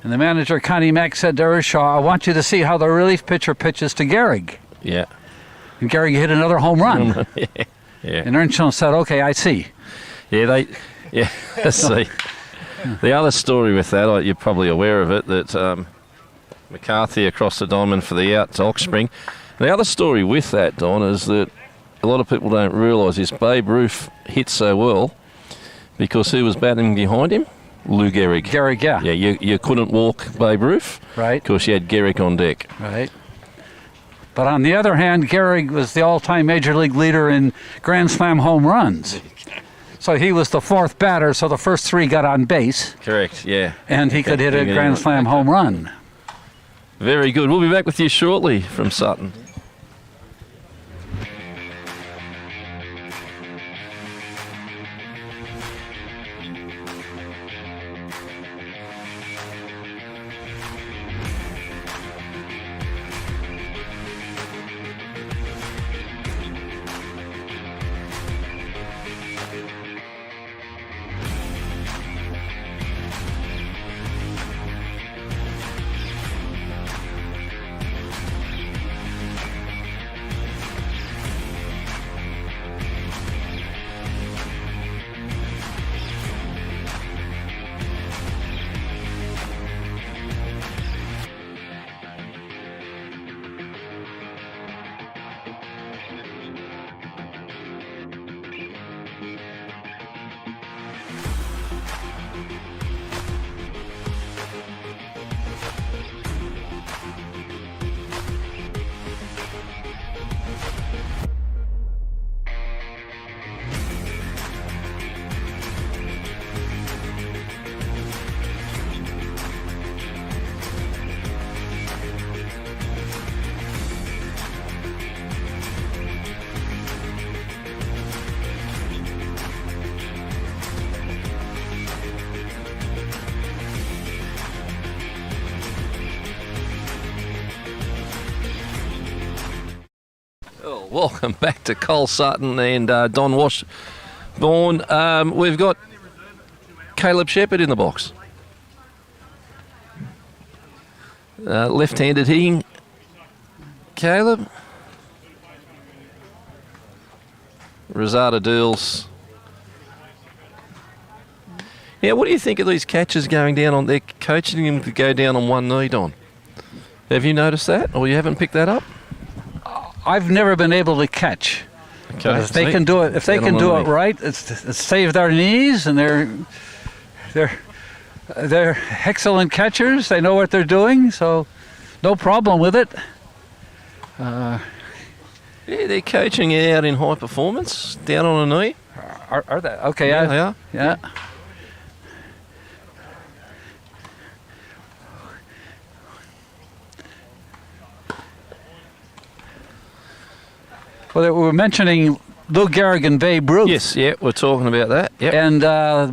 S7: And the manager, Connie Mack, said to Earnshaw, I want you to see how the relief pitcher pitches to Gehrig.
S1: Yeah.
S7: And Gehrig hit another home run.
S1: Yeah.
S7: And Earnshaw said, okay, I see.
S1: Yeah, let's see. The other story with that, you're probably aware of it, that McCarthy across the diamond for the out to Oxspring. The other story with that, Don, is that a lot of people don't realise is Babe Ruth hit so well because who was batting behind him? Lou Gehrig.
S7: Gehrig, yeah.
S1: Yeah, you couldn't walk Babe Ruth.
S7: Right.
S1: Because you had Gehrig on deck.
S7: Right. But on the other hand, Gehrig was the all-time Major League leader in Grand Slam home runs. So he was the fourth batter, so the first three got on base.
S1: Correct, yeah.
S7: And he could hit a Grand Slam home run.
S1: Very good. We'll be back with you shortly from Sutton. Welcome back to Cole Sutton and Don Washbourne. We've got Caleb Shepherd in the box. Left-handed hitting. Caleb. Rosada Deals. Yeah, what do you think of these catches going down on? They're coaching him to go down on one knee, Don. Have you noticed that, or you haven't picked that up?
S7: I've never been able to catch.
S1: Okay,
S7: But if they can do it, it right, it's save their knees, and they're excellent catchers. They know what they're doing, so no problem with it.
S1: Yeah, they're coaching it out in high performance, down on a knee.
S7: Are they? Okay,
S1: Yeah, they are.
S7: Yeah. Well, we were mentioning Lou Gehrig and Babe Ruth.
S1: Yes, yeah, we're talking about that. Yep.
S7: And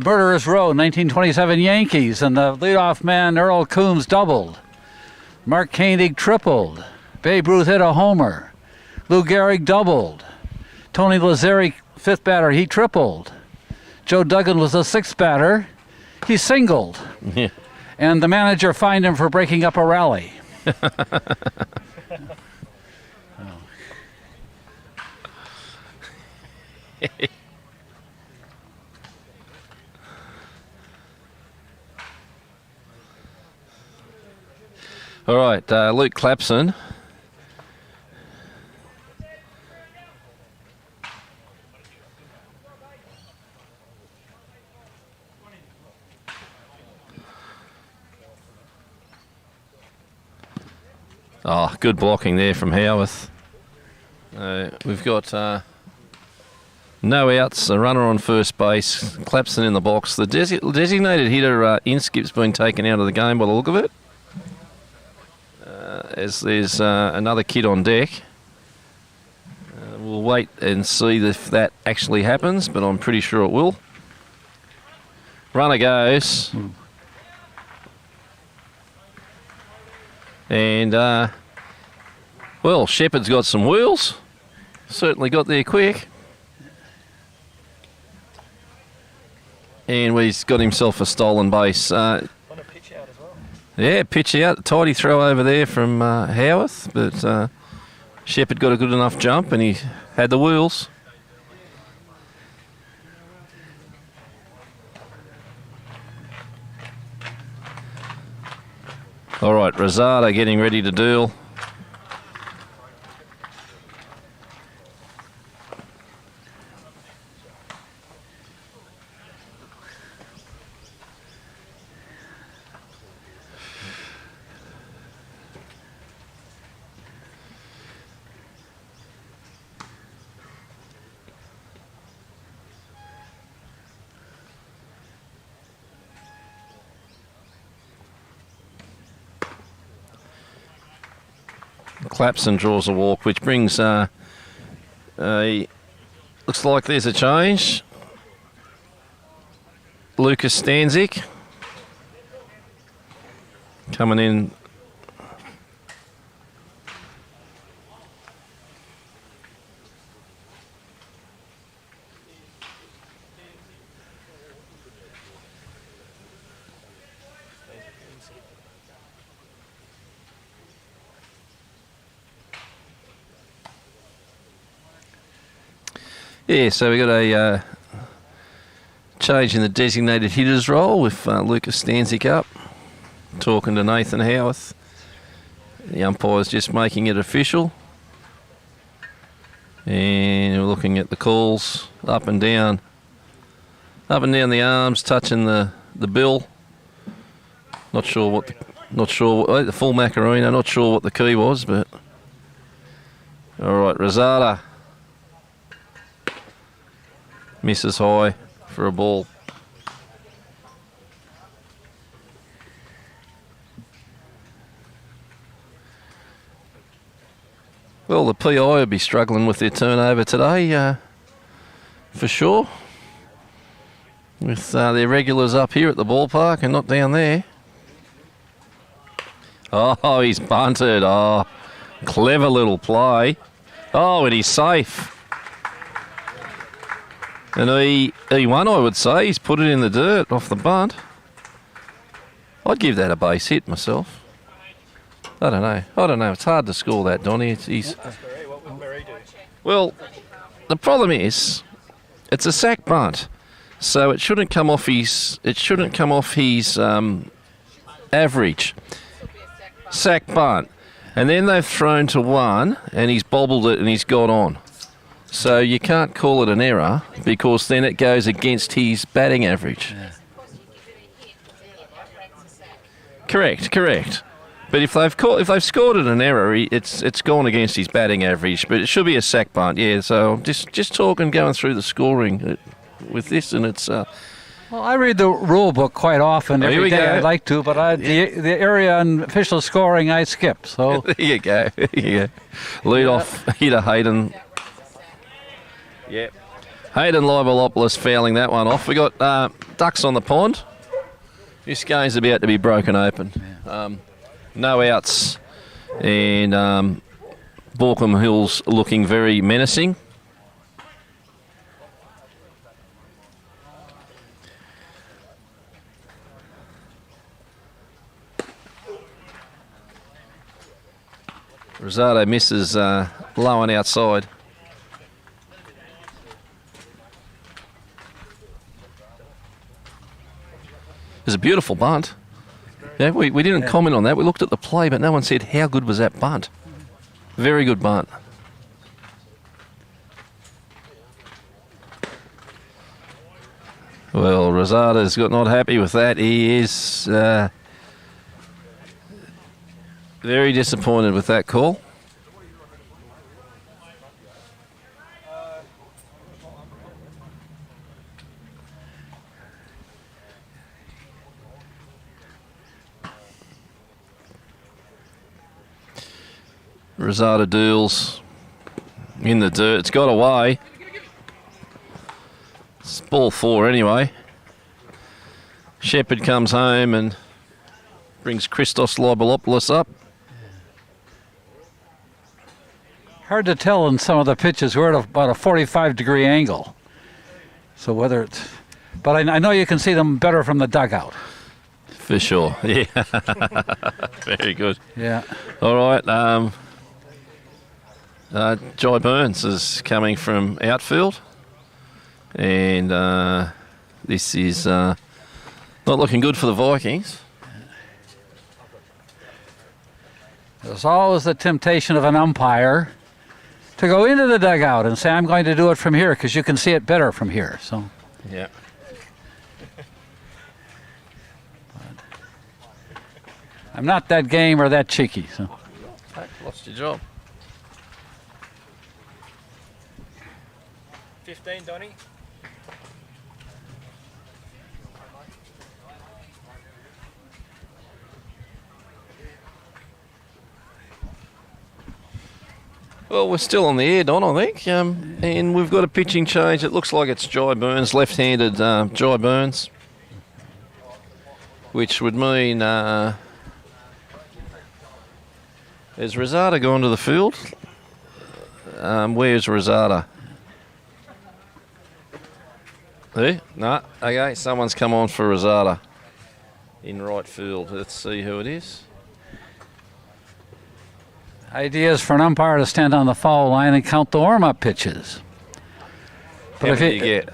S7: Murderers Row, 1927 Yankees, and the leadoff man Earl Coombs doubled. Mark Koenig tripled. Babe Ruth hit a homer. Lou Gehrig doubled. Tony Lazzeri, fifth batter, he tripled. Joe Duggan was the sixth batter. He singled.
S1: Yeah.
S7: And the manager fined him for breaking up a rally.
S1: All right, Luke Clapson. Oh, good blocking there from Howarth. We've got no outs, a runner on first base, Clapson in the box. The designated hitter, Inskip's been taken out of the game by the look of it. As there's another kid on deck. We'll wait and see if that actually happens, but I'm pretty sure it will. Runner goes. And, well, Shepherd's got some wheels. Certainly got there quick. And he's got himself a stolen base. Yeah, pitch out. Tidy throw over there from Howarth, but Shepherd got a good enough jump and he had the wheels. All right, Rosada getting ready to deal. Clapson draws a walk, which brings looks like there's a change. Lucas Stanzik coming in. Yeah, so we got a change in the designated hitters role with Lucas Stanzik up, talking to Nathan Howarth. The umpire's just making it official. And we're looking at the calls up and down the arms, touching the bill. Not sure what the full Macarena. Not sure what the key was, but all right, Rosada misses high for a ball. Well, the PI will be struggling with their turnover today, for sure. With their regulars up here at the ballpark and not down there. Oh, he's bunted. Oh, clever little play. Oh, and he's safe. And he won, I would say. He's put it in the dirt off the bunt. I'd give that a base hit myself. I don't know. It's hard to score that, Donny. Well, the problem is, it's a sack bunt, so it shouldn't come off his. Average. Sack bunt, and then they've thrown to one, and he's bobbled it, and he's got on. So you can't call it an error because then it goes against his batting average.
S7: Yeah.
S1: Correct. But if they've scored it an error, it's gone against his batting average. But it should be a sack bunt, yeah. So just talking, going through the scoring with this, and it's.
S7: Well, I read the rule book quite often.
S1: Here
S7: Every
S1: we
S7: day
S1: go.
S7: I'd like to, but the area on official scoring I skip. So
S1: There you go. Lead off hitter Hayden. Yep. Hayden Libolopoulos fouling that one off. We got ducks on the pond. This game's about to be broken open. No outs, and Baulkham Hills looking very menacing. Rosado misses low and outside. It was a beautiful bunt. Yeah, we didn't comment on that. We looked at the play, but no one said how good was that bunt. Very good bunt. Well, Rosado's not happy with that. He is very disappointed with that call. Rosada deals in the dirt. It's got away. It's ball 4 anyway. Shepherd comes home and brings Christos Libolopoulos up.
S7: hard to tell in some of the pitches. We're at about a 45-degree angle. So whether it's... But I know you can see them better from the dugout.
S1: For sure, yeah. Very good.
S7: Yeah.
S1: All right. Jai Burns is coming from outfield. And this is not looking good for the Vikings.
S7: There's always the temptation of an umpire to go into the dugout and say, I'm going to do it from here because you can see it better from here. So.
S1: Yeah.
S7: I'm not that game or that cheeky. So.
S1: Lost your job.
S2: 15, Donny.
S1: Well, we're still on the air, Don, I think. And we've got a pitching change. It looks like it's Jai Burns, left-handed Jai Burns. Which would mean... has Rosada gone to the field? Where's Rosada? Who? No. Okay, someone's come on for Rosada in right field. Let's see who it is.
S7: Idea is for an umpire to stand on the foul line and count the warm-up pitches.
S1: How many do you get?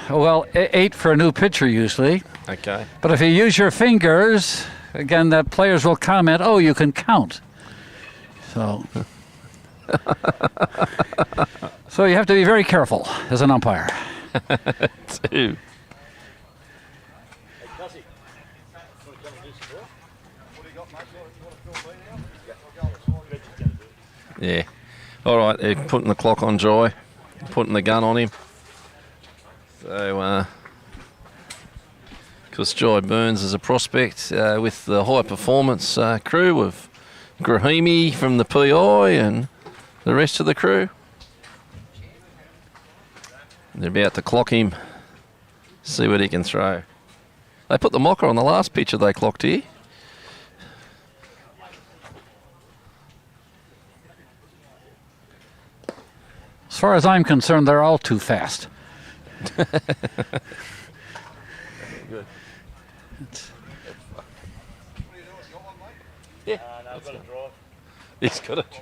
S7: Well, 8 for a new pitcher usually.
S1: Okay.
S7: But if you use your fingers, again, that players will comment, oh, you can count. So, so you have to be very careful as an umpire.
S1: 2. Yeah. All right, they're putting the clock on Jai, putting the gun on him. So, because Jai Burns is a prospect with the high performance crew of Grahimi from the PI and the rest of the crew. They're about to clock him, see what he can throw. They put the mocker on the last pitcher they clocked here.
S7: As far as I'm concerned, they're all too fast.
S1: Good.
S5: No, I've got to drive.
S1: He's got it.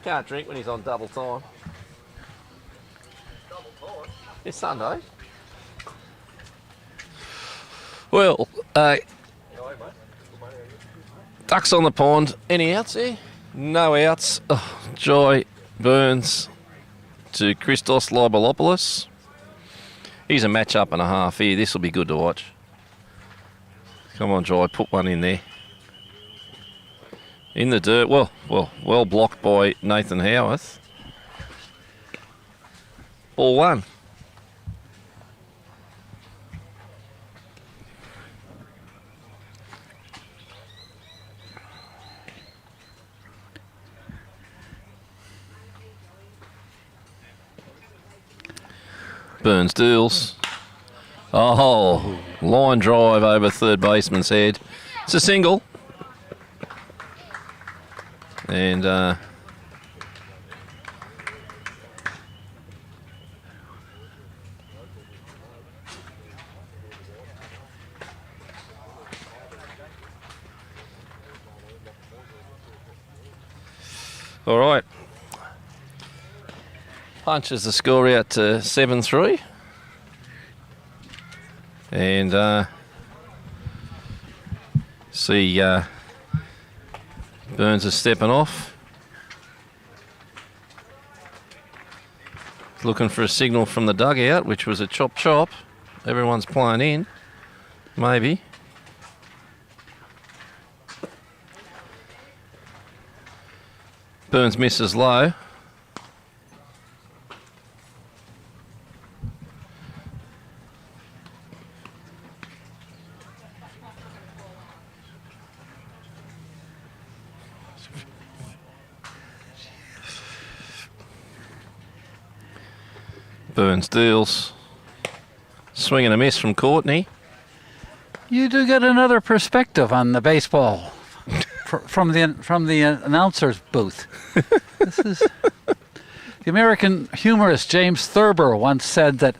S1: Can't drink when he's on double time. It's Sunday. Well, ducks on the pond. Any outs here? No outs. Oh, Jai Burns to Christos Libolopoulos. He's a match-up and a half here. This will be good to watch. Come on, Jai, put one in there. In the dirt. Well blocked by Nathan Howarth. Ball 1. Burns deals. Oh, line drive over third baseman's head. It's a single. And all right. Punches the score out to 7-3. And see Burns is stepping off. Looking for a signal from the dugout, which was a chop. Everyone's playing in. Maybe. Burns misses low. Burns deals. Swing and a miss from Courtney.
S7: You do get another perspective on the baseball from the announcer's booth. This is the American humorist James Thurber once said that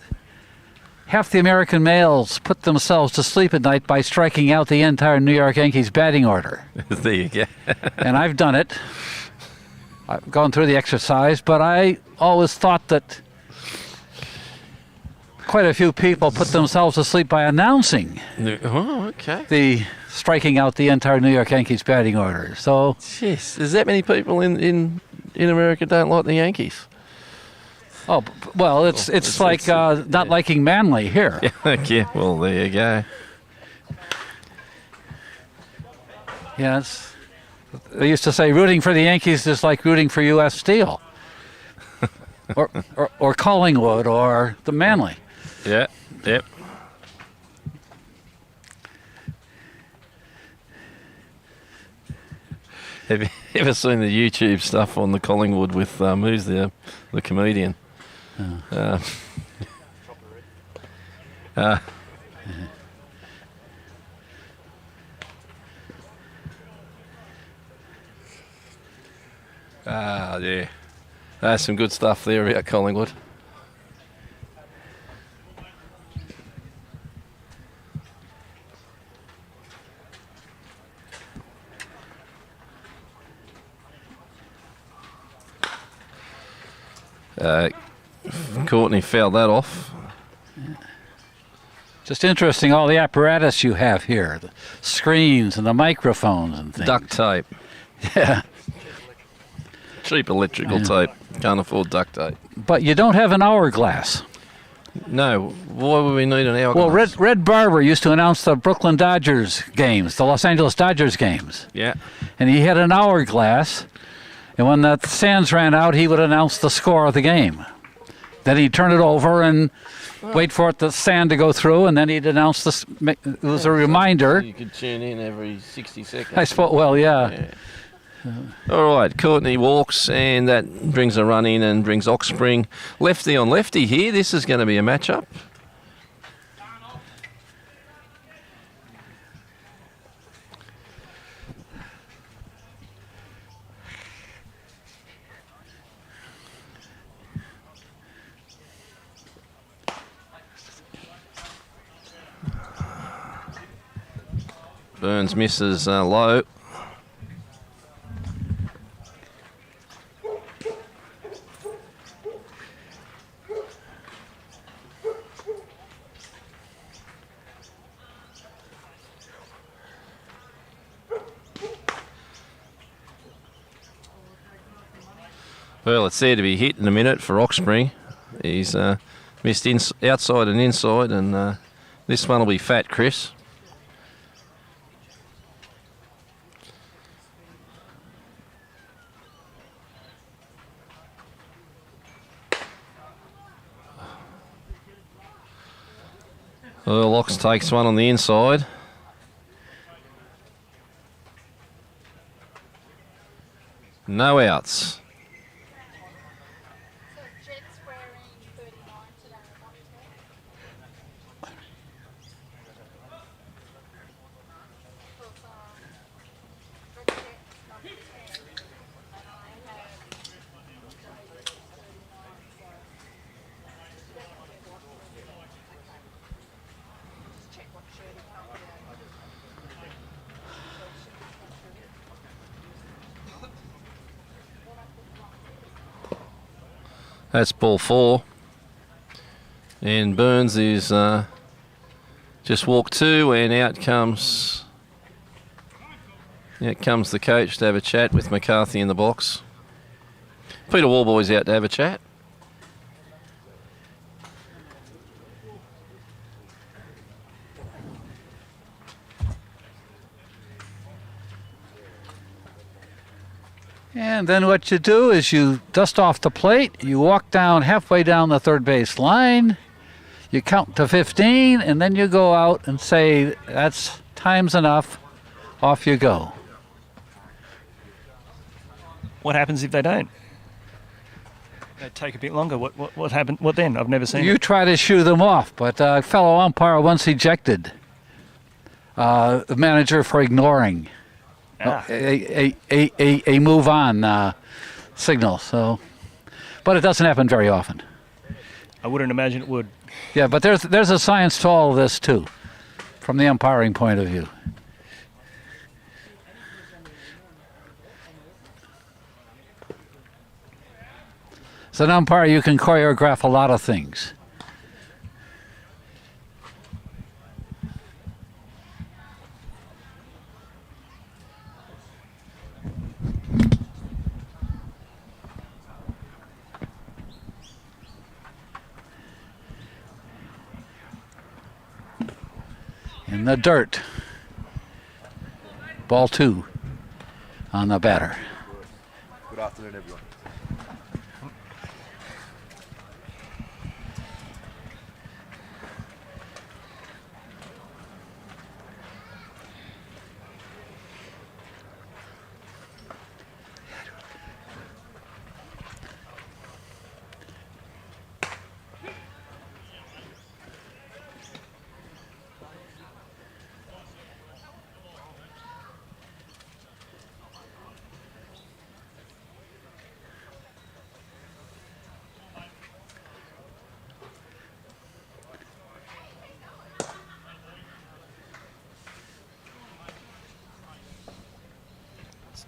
S7: half the American males put themselves to sleep at night by striking out the entire New York Yankees batting order.
S1: There you go.
S7: And I've done it. I've gone through the exercise, but I always thought that quite a few people put themselves to sleep by announcing the striking out the entire New York Yankees batting order. So,
S1: jeez, is that many people in America don't like the Yankees?
S7: Oh, well, it's like not liking Manly here.
S1: Yeah, well, there you go.
S7: Yes. They used to say rooting for the Yankees is like rooting for U.S. Steel. or Collingwood or the Manly.
S1: Yeah, yep. Have you ever seen the YouTube stuff on the Collingwood with who's the comedian? Yeah. That's some good stuff there about Collingwood. Courtney fouled that off.
S7: Just interesting, all the apparatus you have here, the screens and the microphones and things.
S1: Duct tape.
S7: Yeah.
S1: Cheap electrical tape. Can't afford duct tape.
S7: But you don't have an hourglass.
S1: No, why would we need an hourglass?
S7: Well, Red Barber used to announce the Brooklyn Dodgers games, the Los Angeles Dodgers games.
S1: Yeah.
S7: And he had an hourglass, and when the sands ran out, he would announce the score of the game. Then he'd turn it over and wait for the sand to go through, and then he'd announce this. It was a reminder.
S1: You could tune in every 60 seconds.
S7: I suppose. Well, yeah.
S1: All right, Courtney walks, and that brings a run in and brings Oxspring lefty on lefty here. This is going to be a matchup. Burns misses low. Well, it's there to be hit in a minute for Oxspring. He's missed outside and inside, and this one will be fat, Chris. Well, Ox takes one on the inside. No outs. That's ball 4. And Burns is just walked 2, and out comes the coach to have a chat with McCarthy in the box. Peter Warboy's out to have a chat.
S7: And then what you do is you dust off the plate, you walk down halfway down the third base line, you count to 15, and then you go out and say, that's time's enough, off you go.
S2: What happens if they don't? They take a bit longer. What happened? What then? I've never seen
S7: You
S2: it.
S7: try to shoo them off, but a fellow umpire once ejected the manager for ignoring a move on signal. So, but it doesn't happen very often.
S2: I wouldn't imagine it would.
S7: Yeah, but there's a science to all of this too, from the umpiring point of view. As an umpire, you can choreograph a lot of things. In the dirt. Ball 2 on the batter.
S8: Good afternoon, everyone.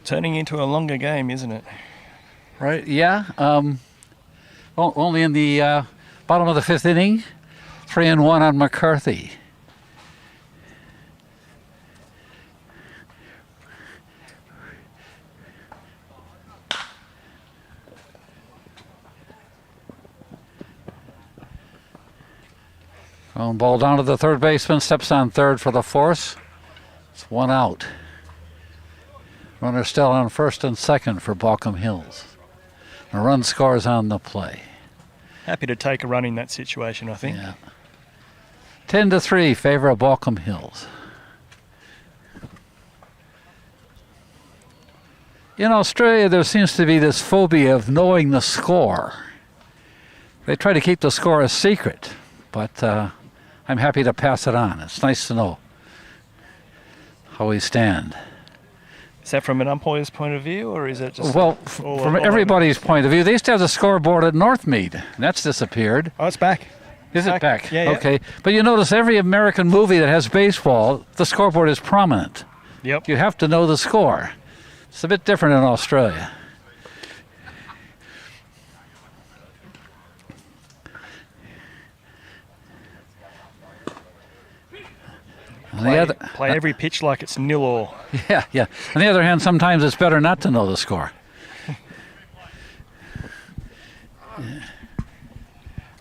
S2: Turning into a longer game, isn't it?
S7: Right, yeah. Only in the bottom of the 5th inning, 3-1 on McCarthy. Thrown ball down to the third baseman, steps on third for the force. It's 1 out. Runner still on first and second for Baulkham Hills. A run scores on the play.
S2: Happy to take a run in that situation, I think.
S7: Yeah. 10-3, favor of Baulkham Hills. In Australia, there seems to be this phobia of knowing the score. They try to keep the score a secret, but I'm happy to pass it on. It's nice to know how we stand.
S2: Is that from an umpire's point of view, or is it just...
S7: Well, from everybody's point of view, they used to have the scoreboard at Northmead. And that's disappeared.
S2: Oh, it's back.
S7: Is it back?
S2: Yeah, yeah.
S7: Okay. But you notice every American movie that has baseball, the scoreboard is prominent.
S2: Yep.
S7: You have to know the score. It's a bit different in Australia.
S2: Play every pitch like it's 0-all.
S7: Yeah, yeah. On the other hand, sometimes it's better not to know the score.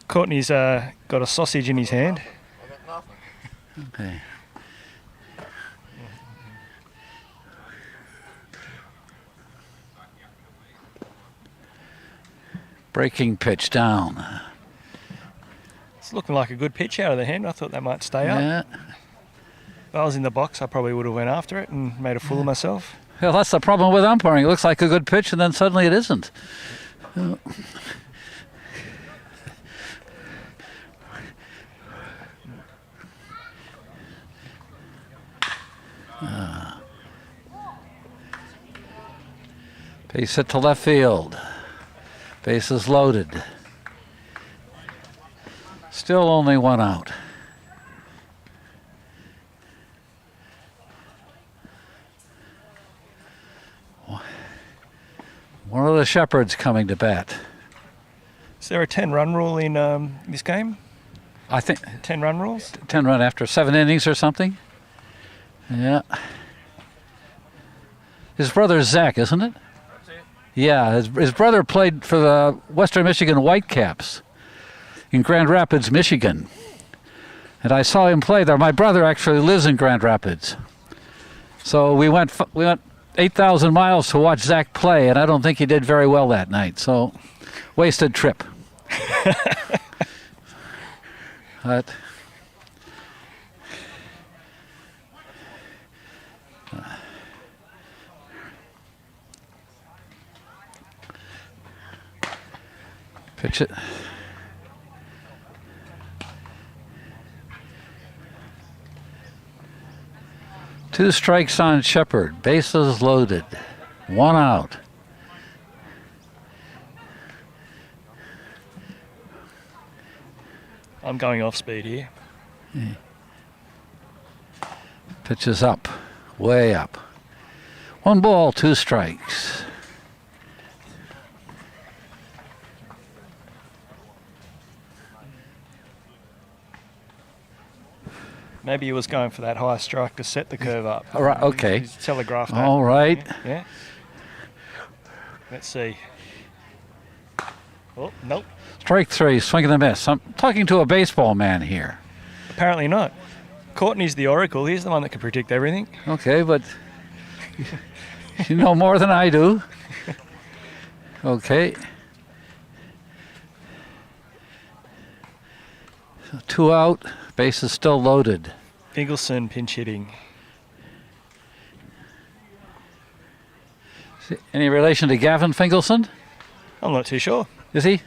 S2: Courtney's got a sausage in his hand.
S7: Okay. Breaking pitch down.
S2: It's looking like a good pitch out of the hand. I thought that might stay up.
S7: Yeah.
S2: If I was in the box, I probably would have went after it and made a fool of myself.
S7: Well, that's the problem with umpiring. It looks like a good pitch, and then suddenly it isn't. Base hit to left field. Bases loaded. Still only 1 out. One of the Shepherds coming to bat.
S2: Is there a 10-run rule in this game?
S7: I think
S2: 10-run rules?
S7: 10 run after 7 innings or something. Yeah. His brother's Zach, isn't it? Yeah, his brother played for the Western Michigan Whitecaps in Grand Rapids, Michigan. And I saw him play there. My brother actually lives in Grand Rapids. So we went 8,000 miles to watch Zach play, and I don't think he did very well that night. So, wasted trip. But pitch it. Two strikes on Shepard. Bases loaded. 1 out.
S2: I'm going off speed here.
S7: Pitch is up. Way up. 1 ball, 2 strikes.
S2: Maybe he was going for that high strike to set the curve up.
S7: All right, okay.
S2: He's telegraphed that.
S7: All right.
S2: Yeah. Let's see. Oh, nope.
S7: Strike 3, swing and a miss. I'm talking to a baseball man here.
S2: Apparently not. Courtney's the oracle. He's the one that can predict everything.
S7: Okay, but you know more than I do. Okay. 2 out. Base is still loaded.
S2: Fingelson pinch hitting.
S7: Any relation to Gavin Fingelson?
S2: I'm not too sure.
S7: Is he?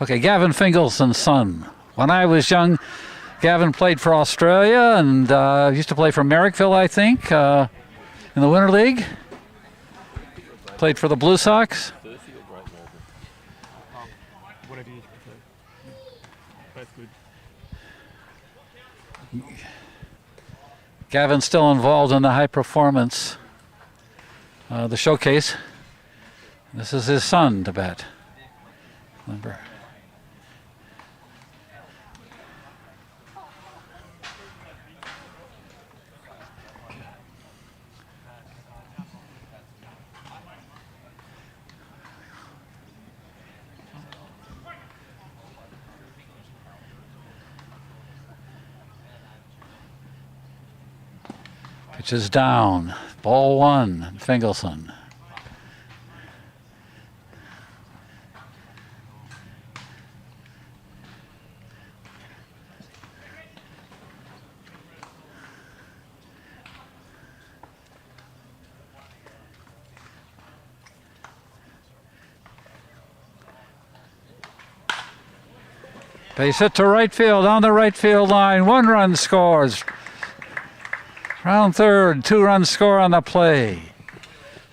S7: Okay, Gavin Fingelson's son. When I was young, Gavin played for Australia and used to play for Merrickville, I think, in the Winter League. Played for the Blue Sox.
S2: Whatever you prefer. Both good.
S7: Gavin's still involved in the high performance the showcase. This is his son to bat. Remember. Pitch is down. Ball 1, Fingelson. Base hit to right field, on the right field line. 1 run scores. Round third, 2 runs score on the play.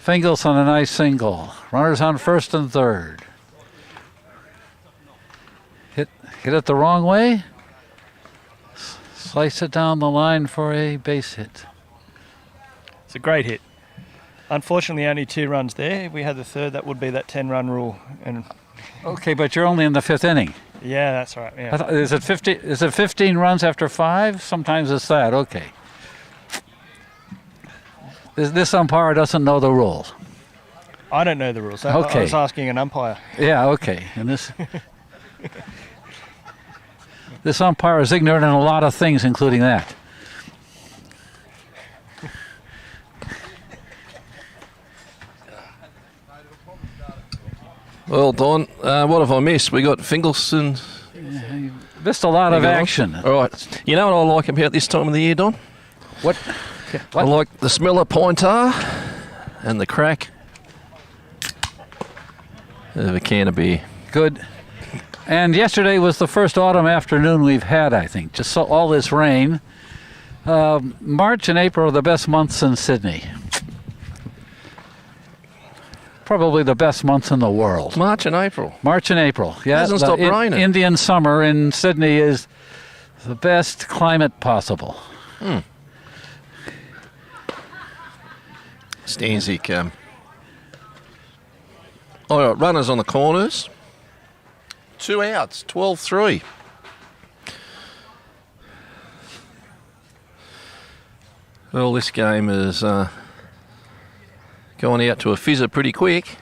S7: Fingelson, a nice single. Runners on first and third. Hit it the wrong way. Slice it down the line for a base hit.
S2: It's a great hit. Unfortunately, only 2 runs there. If we had the third, that would be that 10-run rule. And
S7: Okay, but you're only in the 5th inning.
S2: yeah, that's right. Yeah.
S7: Is it 15 runs after 5? Sometimes it's that. Okay. This umpire doesn't know the rules.
S2: I don't know the rules. I
S7: Okay.
S2: was asking an umpire.
S7: Yeah, okay. And this umpire is ignorant in a lot of things, including that.
S1: Well, Don, what have I missed? We got Fingelson.
S7: Missed a lot of action.
S1: All right. You know what I like about this time of the year, Don?
S7: What?
S1: I like the smell of pine tar and the crack of a can of beer.
S7: Good. And yesterday was the first autumn afternoon we've had, I think. Just saw all this rain. March and April are the best months in Sydney. Probably the best months in the world.
S1: March and April.
S7: March and April. Yeah,
S1: Hasn't stopped raining.
S7: Indian summer in Sydney is the best climate possible.
S1: Stanzik. All right, runners on the corners. 2 outs, 12-3. Well, this game is going out to a fizzer pretty quick.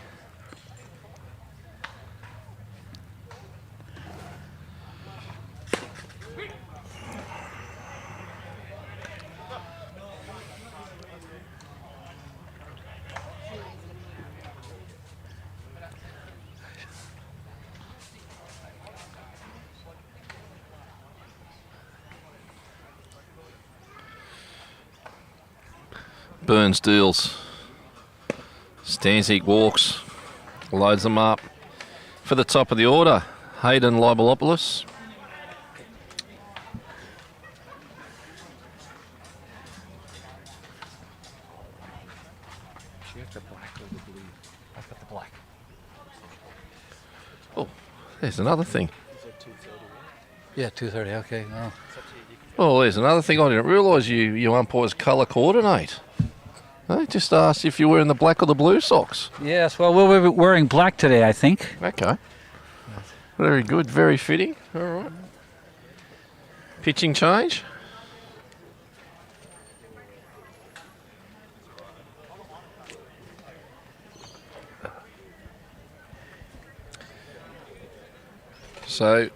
S1: Burns deals. Stanzik walks, loads them up. For the top of the order, Hayden Libolopoulos. Oh, there's another thing.
S7: Yeah, 2:30. Okay. No.
S1: Oh, there's another thing. I didn't realise you umpires colour coordinate. I just asked if you're wearing the black or the blue socks.
S7: Yes. Well, we'll be wearing black today, I think.
S1: Okay. Very good. Very fitting. All right. Pitching change. So,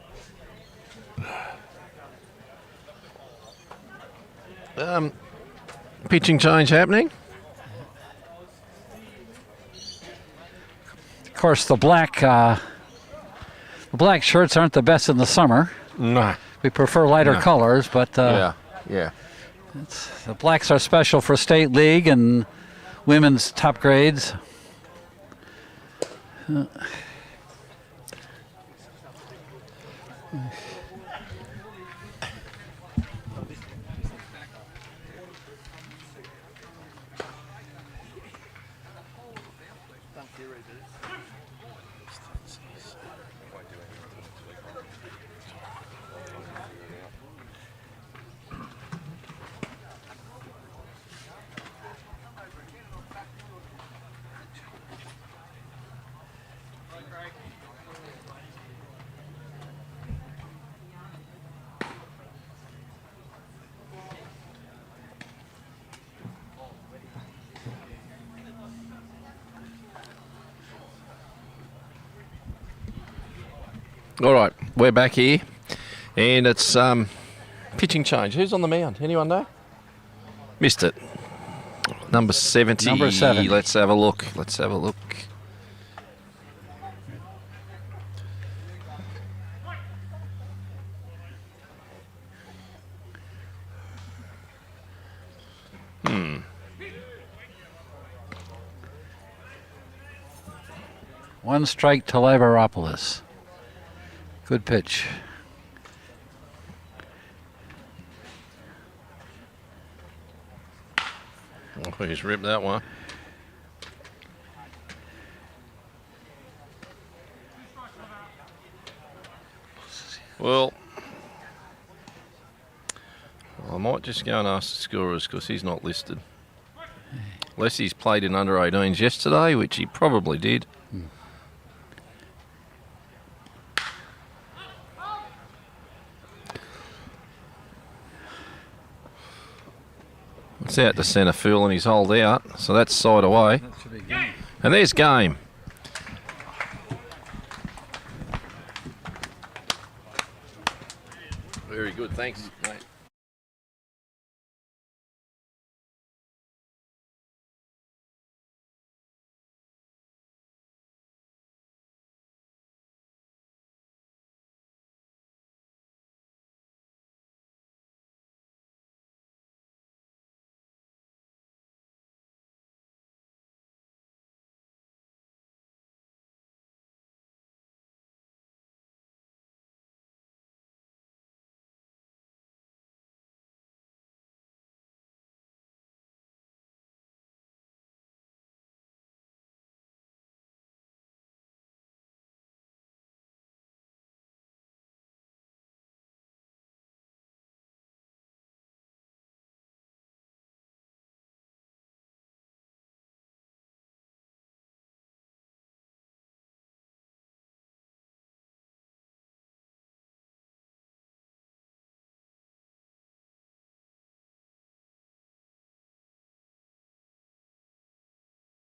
S1: pitching change happening.
S7: Of course, the black shirts aren't the best in the summer.
S1: No.
S7: We prefer lighter colors, but
S1: Yeah.
S7: the blacks are special for state league and women's top grades.
S1: All right, we're back here, and it's pitching change. Who's on the mound? Anyone know? Missed it. Number 70.
S7: Number 70.
S1: Let's have a look. Let's have a look.
S7: One strike to Liberopolis. Good pitch.
S1: Oh, he's ripped that one. Well, I might just go and ask the scorers because he's not listed. Unless he's played in under 18s yesterday, which he probably did. It's out to centre field and he's holed out, so that's side away.
S7: That should be game.
S1: And there's game. Very good, thanks, mate.